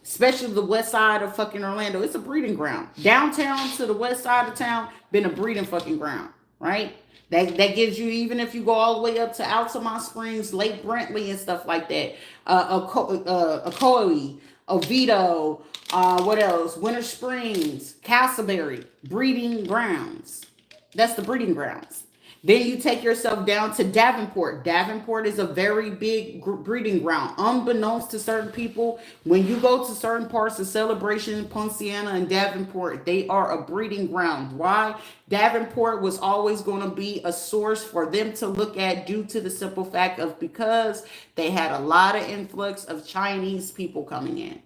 Especially the west side of fucking Orlando. It's a breeding ground. Downtown to the west side of town, been a breeding fucking ground, right? That gives you, even if you go all the way up to Altamont Springs, Lake Brentley and stuff like that. Ocoee, Oviedo, what else? Winter Springs, Castleberry, breeding grounds. That's the breeding grounds. Then you take yourself down to Davenport. Davenport is a very big breeding ground. Unbeknownst to certain people, when you go to certain parts of Celebration, Poinciana, and Davenport, they are a breeding ground. Why? Davenport was always going to be a source for them to look at, due to the simple fact of because they had a lot of influx of Chinese people coming in.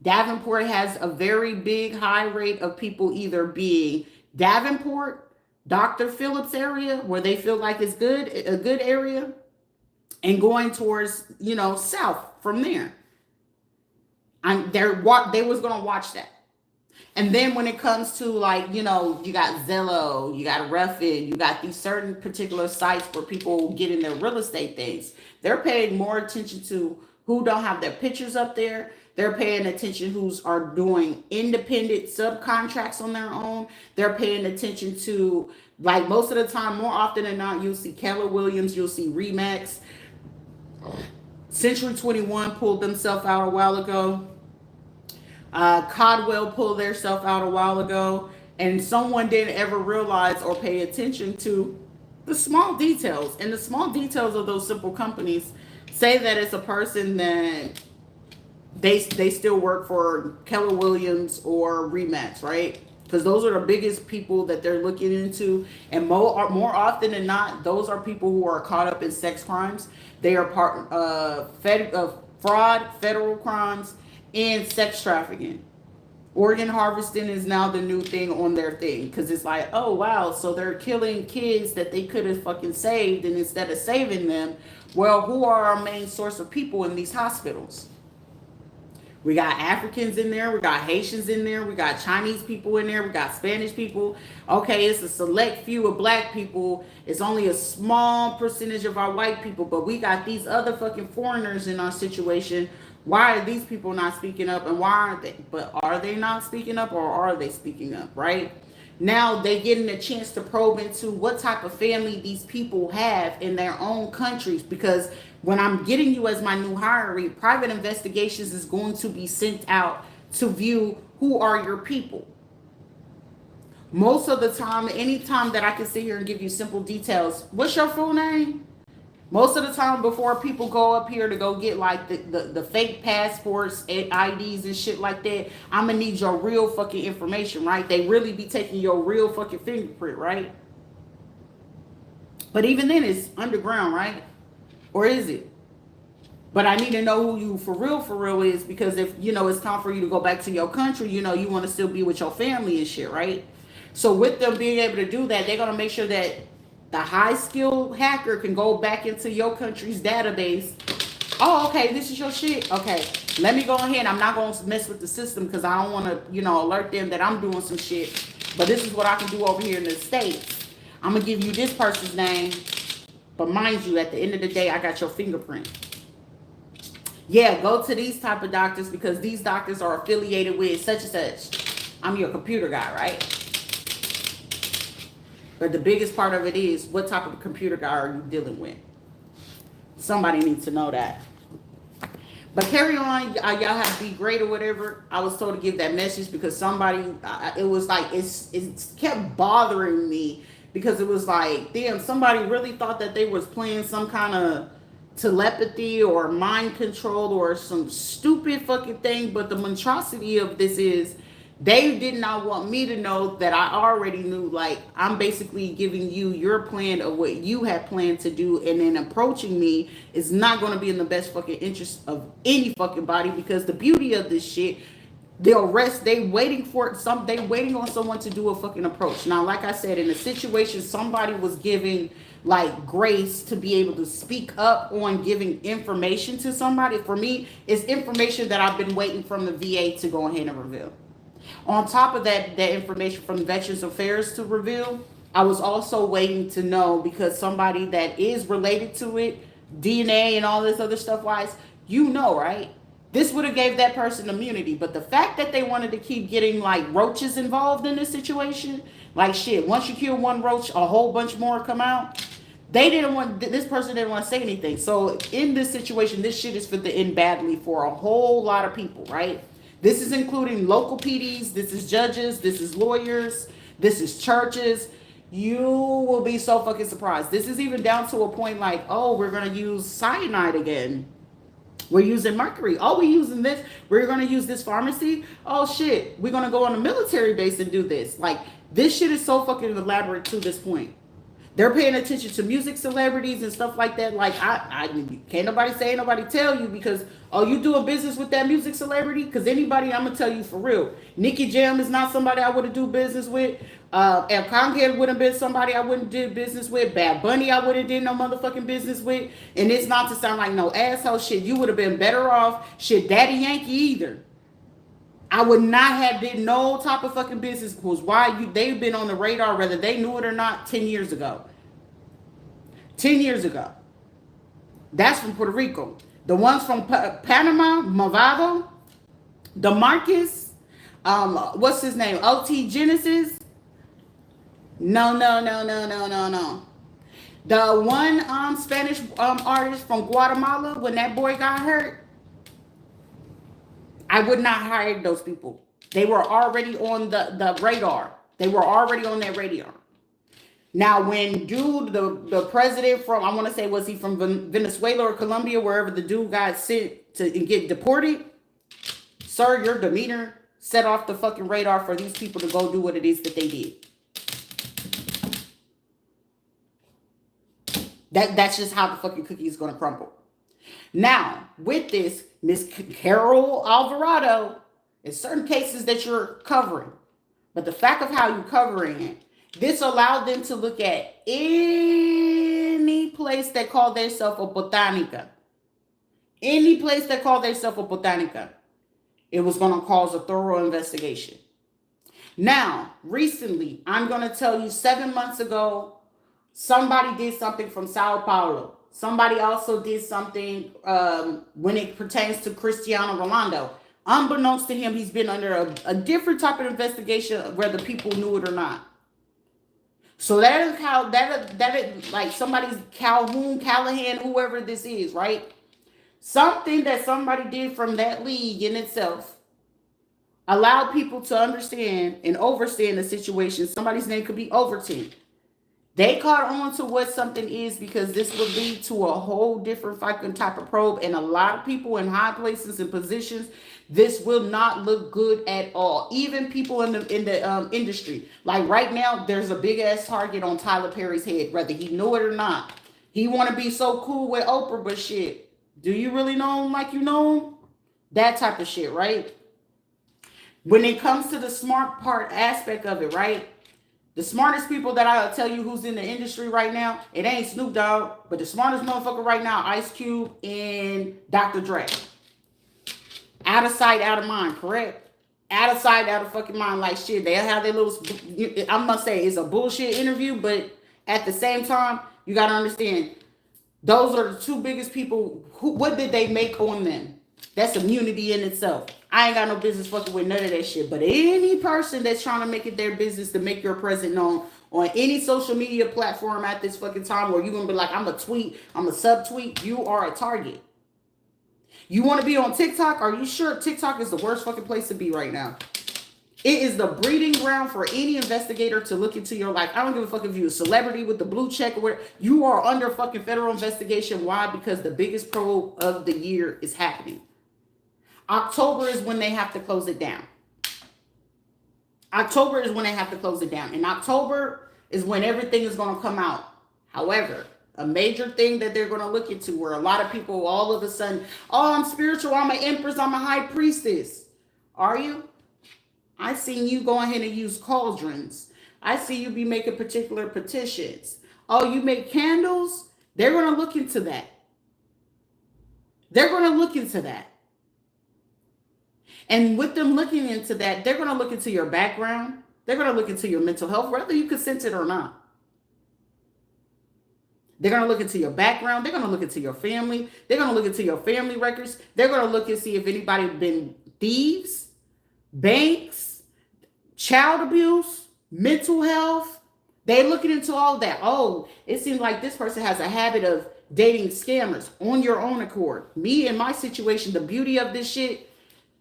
Davenport has a very big high rate of people either being Davenport, Dr. Phillips area, where they feel like it's a good area, and going towards, south from there. They was gonna watch that. And then when it comes to like, you got Zillow, you got Ruffin, you got these certain particular sites where people get in their real estate things. They're paying more attention to who don't have their pictures up there. They're paying attention who's are doing independent subcontracts on their own. They're paying attention to, like, most of the time, more often than not, you'll see Keller Williams, you'll see Remax. Century 21 pulled themselves out a while ago. Codwell pulled their self out a while ago. And someone didn't ever realize or pay attention to the small details. And the small details of those simple companies say that it's a person that they still work for Keller Williams or Remax, right? Because those are the biggest people that they're looking into. And more often than not, those are people who are caught up in sex crimes. They are part of fraud, federal crimes, and sex trafficking. Organ harvesting is now the new thing on their thing, because it's like, oh wow, so they're killing kids that they could have fucking saved, and instead of saving them, well, who are our main source of people in these hospitals? We got Africans in there, we got Haitians in there, we got Chinese people in there, we got Spanish people. Okay, it's a select few of black people. It's only a small percentage of our white people, but we got these other fucking foreigners in our situation. Why are these people not speaking up, and why aren't they? But are they not speaking up, or are they speaking up, right? Now they getting a chance to probe into what type of family these people have in their own countries, because when I'm getting you as my new hiree, private investigations is going to be sent out to view who are your people. Most of the time, anytime that I can sit here and give you simple details, what's your full name? Most of the time, before people go up here to go get like the fake passports and IDs and shit like that, I'm gonna need your real fucking information, right? They really be taking your real fucking fingerprint, right? But even then, it's underground, right? Or is it? But I need to know who you for real is, because if, it's time for you to go back to your country, you want to still be with your family and shit, right? So with them being able to do that, they're going to make sure that the high-skilled hacker can go back into your country's database. Oh, okay, this is your shit. Okay, let me go ahead. I'm not going to mess with the system because I don't want to, alert them that I'm doing some shit. But this is what I can do over here in the States. I'm going to give you this person's name. But mind you, at the end of the day, I got your fingerprint. Yeah, go to these type of doctors because these doctors are affiliated with such and such. I'm your computer guy, right? But the biggest part of it is, what type of computer guy are you dealing with? Somebody needs to know that. But carry on, y'all have to be great or whatever. I was told to give that message because somebody, it was like, it kept bothering me because it was like, damn, somebody really thought that they was playing some kind of telepathy or mind control or some stupid fucking thing. But the monstrosity of this is, they did not want me to know that I already knew. Like, I'm basically giving you your plan of what you had planned to do, and then approaching me is not going to be in the best fucking interest of any fucking body, because the beauty of this shit, they'll rest, they waiting for some, they waiting on someone to do a fucking approach. Now, like I said, in a situation, somebody was giving like grace to be able to speak up on giving information to somebody. For me, it's information that I've been waiting from the VA to go ahead and reveal. On top of that, that information from Veterans Affairs to reveal, I was also waiting to know, because somebody that is related to it, DNA and all this other stuff wise, you know, right? This would have gave that person immunity. But the fact that they wanted to keep getting like roaches involved in this situation, like shit, once you kill one roach, a whole bunch more come out. They didn't want, this person didn't want to say anything. So in this situation, this shit is for the end badly for a whole lot of people, right? This is including local PDs, this is judges, this is lawyers, this is churches. You will be so fucking surprised. This is even down to a point like, oh, we're going to use cyanide again. We're using mercury. Oh, we're using this. We're going to use this pharmacy. Oh, shit. We're going to go on a military base and do this. Like, this shit is so fucking elaborate to this point. They're paying attention to music celebrities and stuff like that. Like, I can't nobody say, nobody tell you, because, oh, you doing business with that music celebrity? Because anybody, I'm going to tell you for real. Nicky Jam is not somebody I would have do business with. El Conga would have been somebody I wouldn't do business with. Bad Bunny I wouldn't did no motherfucking business with. And it's not to sound like no asshole shit. You would have been better off. Shit, Daddy Yankee either. I would not have did no type of fucking business, because they've been on the radar, whether they knew it or not, 10 years ago. 10 years ago. That's from Puerto Rico. The ones from Panama, Movado, DeMarcus, what's his name? OT Genesis. No. The one Spanish artist from Guatemala, when that boy got hurt, I would not hire those people. They were already on the radar. They were already on that radar. Now, when dude, the president from, I want to say, was he from Venezuela or Colombia, wherever the dude got sent to get deported, sir, your demeanor set off the fucking radar for these people to go do what it is that they did. That's just how the fucking cookie is going to crumble. Now, with this, Miss Carol Alvarado, in certain cases that you're covering, but the fact of how you're covering it, this allowed them to look at any place that called themselves a botanica. Any place that called themselves a botanica. It was going to cause a thorough investigation. Now, recently, I'm going to tell you, 7 months ago, somebody did something from Sao Paulo. Somebody also did something when it pertains to Cristiano Ronaldo. Unbeknownst to him, he's been under a different type of investigation, whether people knew it or not. So that is how, that is like somebody's Calhoun, Callahan, whoever this is, right? Something that somebody did from that league in itself allowed people to understand and overstand the situation. Somebody's name could be Overton. They caught on to what something is, because this would lead to a whole different fucking type of probe. And a lot of people in high places and positions, this will not look good at all. Even people in the industry. Like right now, there's a big ass target on Tyler Perry's head, whether he knew it or not. He want to be so cool with Oprah, but shit, do you really know him like you know him? That type of shit, right? When it comes to the smart part aspect of it, right? The smartest people that I'll tell you who's in the industry right now, it ain't Snoop Dogg, but the smartest motherfucker right now, Ice Cube and Dr. Dre. Out of sight, out of mind, correct? Out of sight, out of fucking mind, like shit. They'll have their little, I must say, it's a bullshit interview, but at the same time, you got to understand, those are the two biggest people. What did they make on them? That's immunity in itself. I ain't got no business fucking with none of that shit. But any person that's trying to make it their business to make your presence known on any social media platform at this fucking time, where you're gonna be like, I'm a tweet, I'm a subtweet, you are a target. You want to be on TikTok? Are you sure TikTok is the worst fucking place to be right now? It is the breeding ground for any investigator to look into your life. I don't give a fuck if you're a celebrity with the blue check or whatever. You are under fucking federal investigation. Why? Because the biggest probe of the year is happening. October is when they have to close it down. October is when they have to close it down. And October is when everything is going to come out. However, a major thing that they're going to look into, where a lot of people all of a sudden, oh, I'm spiritual, I'm an empress, I'm a high priestess. Are you? I seen you go ahead and use cauldrons. I see you be making particular petitions. Oh, you make candles? They're going to look into that. They're going to look into that. And with them looking into that, they're going to look into your background. They're going to look into your mental health, whether you consent it or not. They're going to look into your background. They're going to look into your family. They're going to look into your family records. They're going to look and see if anybody been thieves, banks, child abuse, mental health. They're looking into all that. Oh, it seems like this person has a habit of dating scammers on your own accord. Me and my situation, the beauty of this shit,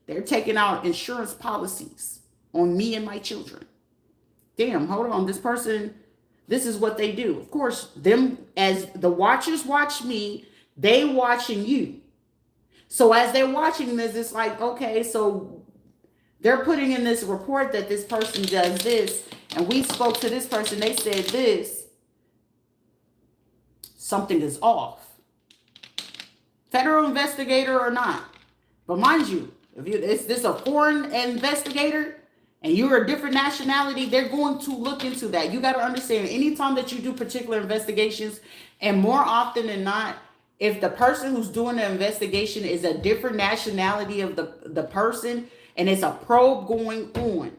they're taking out insurance policies on me and my children. Damn, hold on. This person, this is what they do. Of course, them as the watchers watch me, they watching you. So as they're watching this, it's like, okay, so they're putting in this report that this person does this, and we spoke to this person, they said this. Something is off. Federal investigator or not. But mind you, is this a foreign investigator and you're a different nationality, they're going to look into that. You got to understand, anytime that you do particular investigations, and more often than not, if the person who's doing the investigation is a different nationality of the person, and it's a probe going on,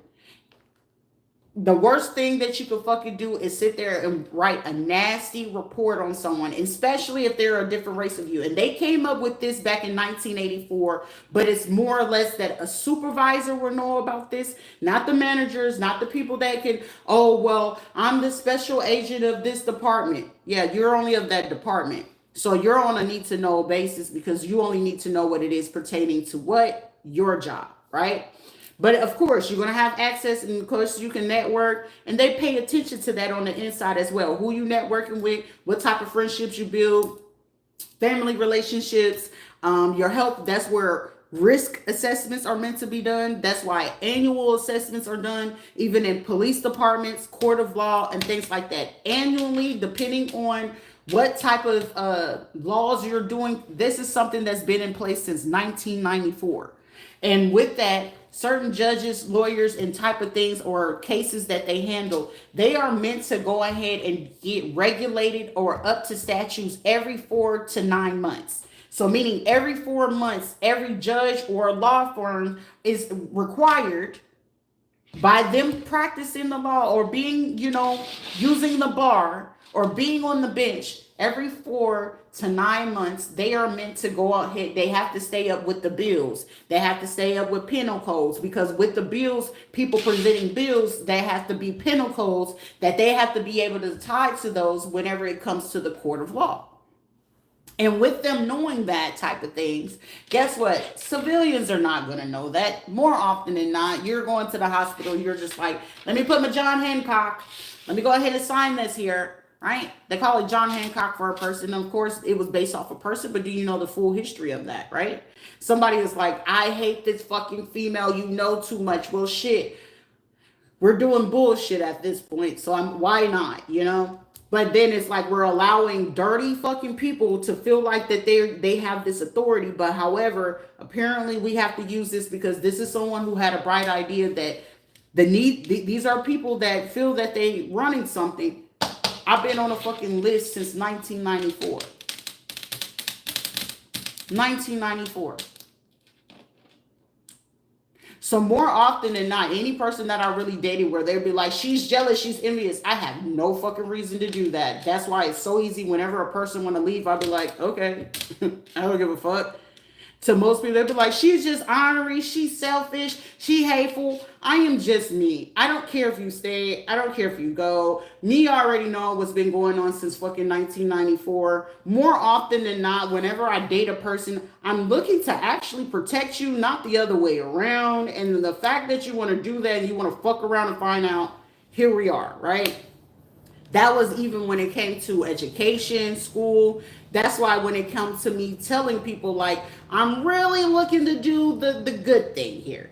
the worst thing that you could fucking do is sit there and write a nasty report on someone, especially if they're a different race of you. And they came up with this back in 1984, but it's more or less that a supervisor will know about this, not the managers, not the people that can, oh, well, I'm the special agent of this department. Yeah, you're only of that department. So you're on a need to know basis, because you only need to know what it is pertaining to what? Your job, right? But of course, you're going to have access, and of course you can network, and they pay attention to that on the inside as well. Who you networking with, what type of friendships you build, family relationships, your health. That's where risk assessments are meant to be done. That's why annual assessments are done, even in police departments, court of law, and things like that. Annually, depending on what type of laws you're doing. This is something that's been in place since 1994. And with that, certain judges, lawyers, and type of things or cases that they handle, they are meant to go ahead and get regulated or up to statutes every 4 to 9 months. So meaning every 4 months, every judge or law firm is required, by them practicing the law or being, using the bar or being on the bench, every 4 to 9 months, they are meant to go ahead. They have to stay up with the bills. They have to stay up with penal codes, because with the bills, people presenting bills, they have to be penal codes that they have to be able to tie to those whenever it comes to the court of law. And with them knowing that type of things, guess what? Civilians are not going to know that. More often than not, you're going to the hospital, you're just like, let me put my John Hancock. Let me go ahead and sign this here, right? They call it John Hancock for a person. Of course, it was based off a person, but do you know the full history of that, right? Somebody is like, I hate this fucking female. You know too much. Well, shit. We're doing bullshit at this point. So why not, But then it's like we're allowing dirty fucking people to feel like that they have this authority. But however, apparently we have to use this because this is someone who had a bright idea that these are people that feel that they running something. I've been on a fucking list since 1994. 1994. So more often than not, any person that I really dated where they'd be like, she's jealous, she's envious, I have no fucking reason to do that. That's why it's so easy. Whenever a person want to leave, I'll be like, okay, I don't give a fuck. To most people, they'll be like, she's just ornery, she's selfish, she hateful. I am just me. I don't care if you stay, I don't care if you go. Me already know what's been going on since fucking 1994. More often than not, whenever I date a person, I'm looking to actually protect you, not the other way around. And the fact that you want to do that and you want to fuck around and find out, here we are, right? That was even when it came to education, school. That's why when it comes to me telling people, like, I'm really looking to do the good thing here.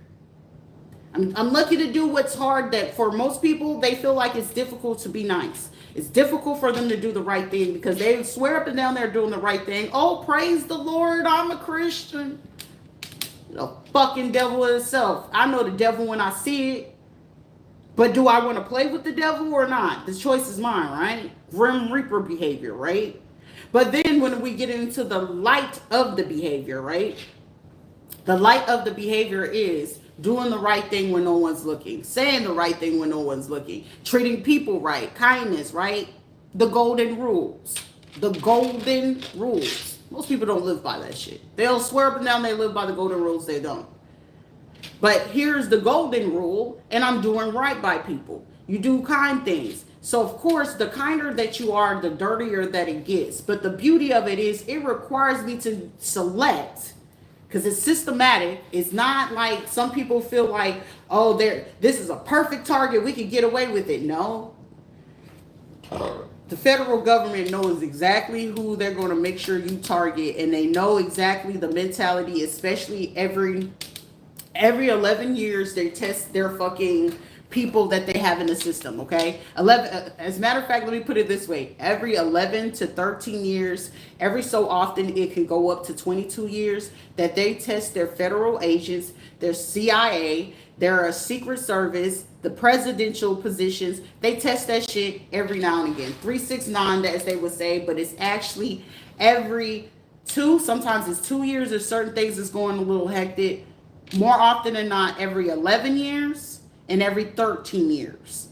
I'm looking to do what's hard, that for most people, they feel like it's difficult to be nice. It's difficult for them to do the right thing because they swear up and down they're doing the right thing. Oh, praise the Lord, I'm a Christian. The fucking devil itself. I know the devil when I see it. But do I want to play with the devil or not? The choice is mine, right? Grim Reaper behavior, right? But then when we get into the light of the behavior, right? The light of the behavior is doing the right thing when no one's looking, saying the right thing when no one's looking, treating people right, kindness, right? The golden rules. The golden rules. Most people don't live by that shit. They'll swear up and down they live by the golden rules. They don't. But here's the golden rule, and I'm doing right by people. You do kind things. So, of course, the kinder that you are, the dirtier that it gets. But the beauty of it is it requires me to select, because it's systematic. It's not like some people feel like, oh, this is a perfect target, we can get away with it. No. The federal government knows exactly who they're going to make sure you target, and they know exactly the mentality, especially every 11 years they test their fucking people that they have in the system, okay? 11, as a matter of fact, let me put it this way. Every 11 to 13 years, every so often it can go up to 22 years that they test their federal agents, their CIA, their Secret Service, the presidential positions. They test that shit every now and again. 369, as they would say, but it's actually every sometimes it's 2 years. There's certain things that's going a little hectic. More often than not, every 11 years and every 13 years.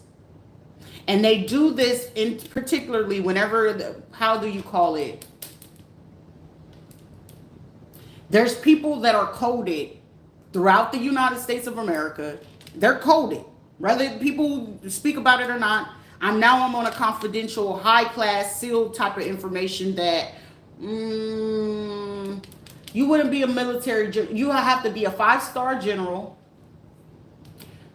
And they do this in particularly whenever, how do you call it? There's people that are coded throughout the United States of America. They're coded. Whether people speak about it or not, I'm on a confidential, high-class, sealed type of information that you wouldn't be a military general. You have to be a 5-star general.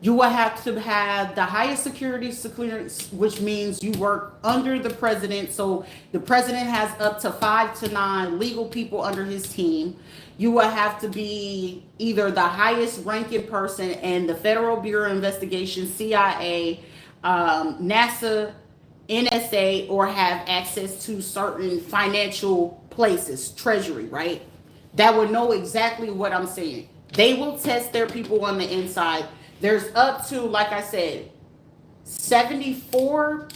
You will have to have the highest security clearance, which means you work under the president. So the president has up to 5 to 9 legal people under his team. You will have to be either the highest ranking person in the Federal Bureau of Investigation, CIA, NASA, NSA, or have access to certain financial places, Treasury, right? That will know exactly what I'm saying. They will test their people on the inside. There's up to, like I said, 74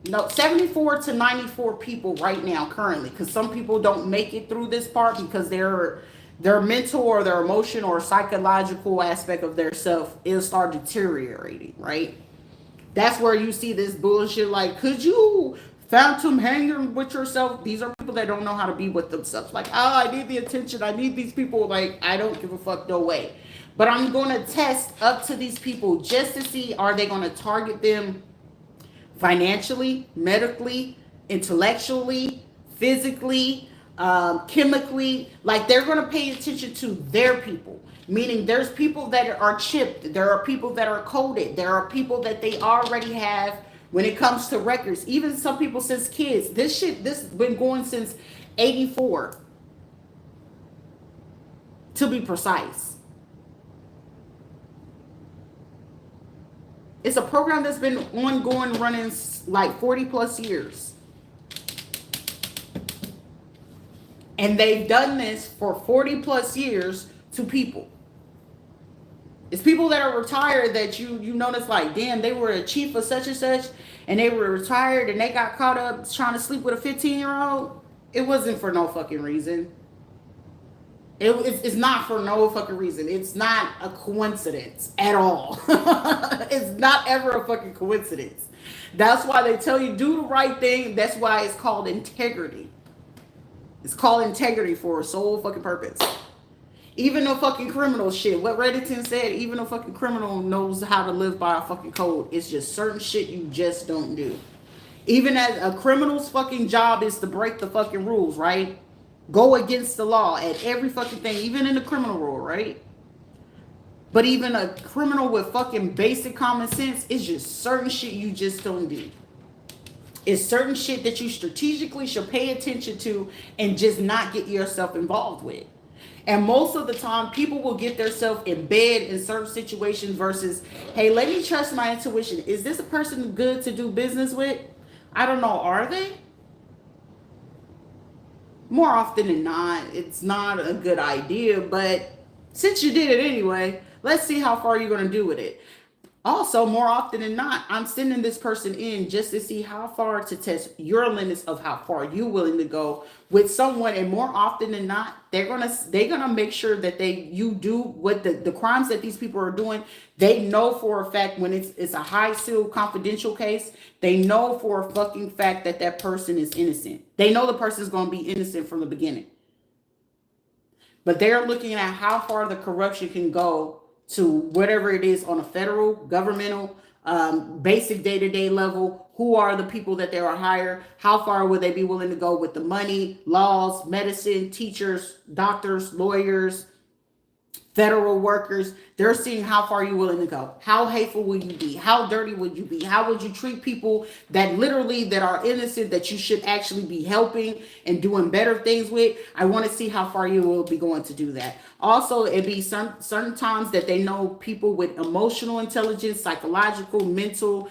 to 94 people right now currently, because some people don't make it through this part because their mental or their emotion or psychological aspect of their self is start deteriorating, right? That's where you see this bullshit like, could you phantom hanging with yourself? These are people that don't know how to be with themselves. Like, oh, I need the attention. I need these people. Like, I don't give a fuck, no way. But I'm going to test up to these people just to see, are they going to target them financially, medically, intellectually, physically, chemically? Like, they're going to pay attention to their people. Meaning there's people that are chipped. There are people that are coded. There are people that they already have when it comes to records. Even some people since kids. This has been going since 84. To be precise. It's a program that's been ongoing, running like 40 plus years. And they've done this for 40 plus years to people. It's people that are retired that you notice, like, damn, they were a chief of such and such, and they were retired, and they got caught up trying to sleep with a 15-year-old. It wasn't for no fucking reason. It's not for no fucking reason. It's not a coincidence at all. It's not ever a fucking coincidence. That's why they tell you do the right thing. That's why it's called integrity. It's called integrity for a sole fucking purpose. Even a fucking criminal shit. What Reddington said, even a fucking criminal knows how to live by a fucking code. It's just certain shit you just don't do. Even as a criminal's fucking job is to break the fucking rules, right? Go against the law at every fucking thing, even in the criminal rule, right? But even a criminal with fucking basic common sense, it's just certain shit you just don't do. It's certain shit that you strategically should pay attention to and just not get yourself involved with. And most of the time, people will get themselves in bed in certain situations versus, hey, let me trust my intuition. Is this a person good to do business with? I don't know. Are they? More often than not, it's not a good idea. But since you did it anyway, let's see how far you're going to do with it. Also, more often than not, I'm sending this person in just to see how far to test your limits of how far you're willing to go with someone. And more often than not, they're gonna make sure that you do what the crimes that these people are doing. They know for a fact when it's a high seal confidential case. They know for a fucking fact that that person is innocent. They know the person is gonna be innocent from the beginning. But they're looking at how far the corruption can go to whatever it is on a federal, governmental, basic day-to-day level. Who are the people that they are hired? How far would they be willing to go with the money, laws, medicine, teachers, doctors, lawyers, federal workers? They're seeing how far you're willing to go. How hateful will you be? How dirty would you be? How would you treat people that literally that are innocent, that you should actually be helping and doing better things with? I want to see how far you will be going to do that. Also, it'd be certain times that they know people with emotional intelligence, psychological, mental,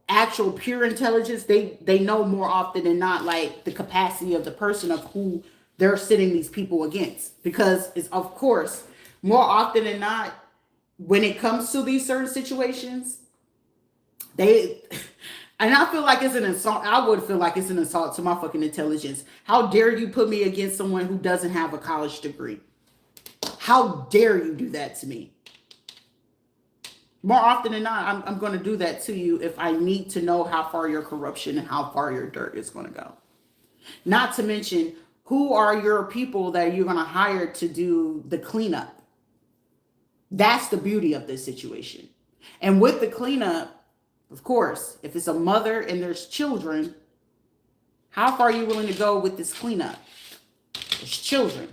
actual pure intelligence. They know more often than not, like, the capacity of the person of who they're sitting these people against. Because it's, of course, more often than not, when it comes to these certain situations, and I feel like it's an insult. I would feel like it's an insult to my fucking intelligence. How dare you put me against someone who doesn't have a college degree? How dare you do that to me? More often than not, I'm going to do that to you if I need to know how far your corruption and how far your dirt is going to go. Not to mention, who are your people that you're going to hire to do the cleanup? That's the beauty of this situation. And with the cleanup, of course, if it's a mother and there's children, how far are you willing to go with this cleanup? There's children.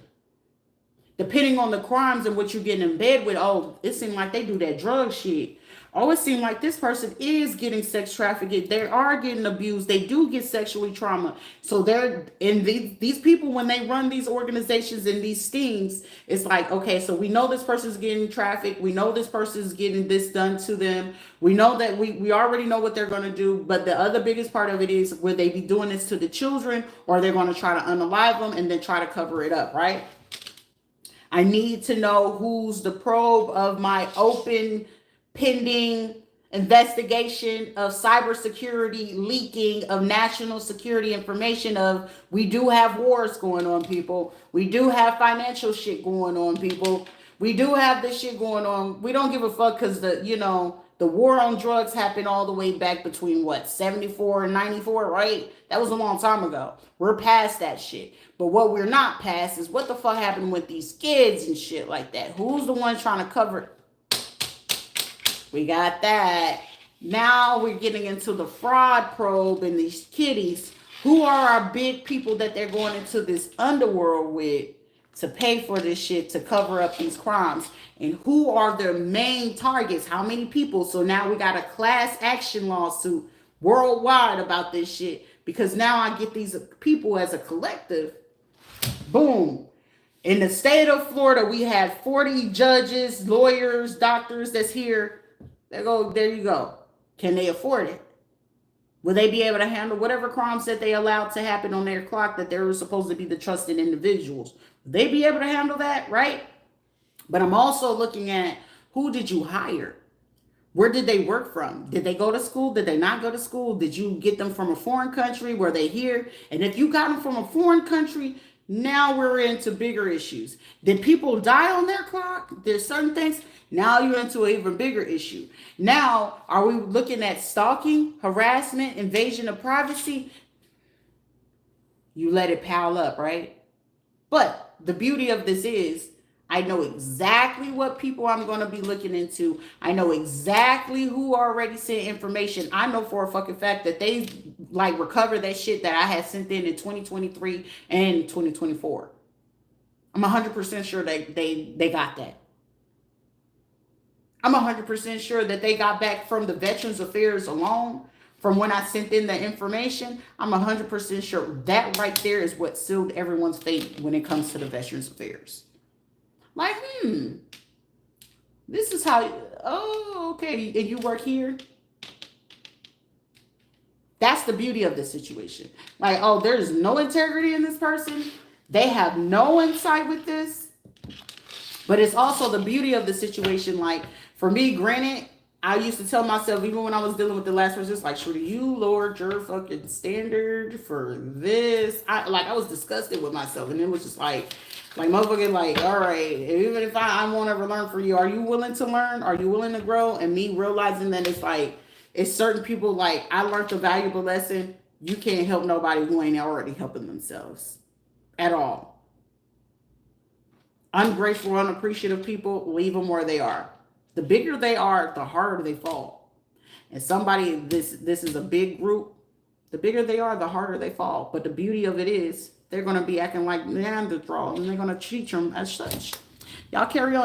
Depending on the crimes and what you're getting in bed with, it seems like they do that drug shit. It seems like this person is getting sex trafficked. They are getting abused. They do get sexually trauma. So they're in these people, when they run these organizations and these stings, it's like, okay, so we know this person's getting trafficked. We know this person's getting this done to them. We know that we already know what they're going to do. But the other biggest part of it is, will they be doing this to the children, or they're going to try to unalive them and then try to cover it up, right? I need to know who's the probe of my open pending investigation of cybersecurity leaking of national security information of, we do have wars going on, people. We do have financial shit going on, people. We do have this shit going on. We don't give a fuck because the war on drugs happened all the way back between 74 and 94, right? That was a long time ago. We're past that shit. But what we're not past is what the fuck happened with these kids and shit like that. Who's the one trying to cover it? We got that. Now we're getting into the fraud probe and these kitties. Who are our big people that they're going into this underworld with to pay for this shit, to cover up these crimes? And who are their main targets? How many people? So now we got a class action lawsuit worldwide about this shit, because now I get these people as a collective. Boom. In the state of Florida, we had 40 judges, lawyers, doctors that's here. There you go. Can they afford it? Will they be able to handle whatever crimes that they allowed to happen on their clock, that they're supposed to be the trusted individuals? Will they be able to handle that, right? But I'm also looking at, who did you hire? Where did they work from? Did they go to school? Did they not go to school? Did you get them from a foreign country? Were they here? And if you got them from a foreign country, now we're into bigger issues. Did people die on their clock? There's certain things. Now you're into an even bigger issue. Now, are we looking at stalking, harassment, invasion of privacy? You let it pile up, right? But the beauty of this is, I know exactly what people I'm going to be looking into. I know exactly who already sent information. I know for a fucking fact that they like recovered that shit that I had sent in 2023 and 2024. I'm 100% sure they got that. I'm 100% sure that they got back from the Veterans Affairs alone, from when I sent in the information. I'm 100% sure that right there is what sealed everyone's fate when it comes to the Veterans Affairs. Like, this is how, oh, okay, and you work here? That's the beauty of this situation. Like, oh, there's no integrity in this person. They have no insight with this. But it's also the beauty of the situation. Like, for me, granted, I used to tell myself, even when I was dealing with the last person, it's like, should you lowered your fucking standard for this? I was disgusted with myself. And it was just like motherfucking, like, all right, even if I won't ever learn from you, are you willing to learn? Are you willing to grow? And me realizing that it's like, it's certain people, like, I learned a valuable lesson. You can't help nobody who ain't already helping themselves at all. Ungrateful, unappreciative people, leave them where they are. The bigger they are, the harder they fall. And somebody, this is a big group. The bigger they are, the harder they fall. But the beauty of it is, they're going to be acting like Neanderthals, and they're going to treat them as such. Y'all carry on.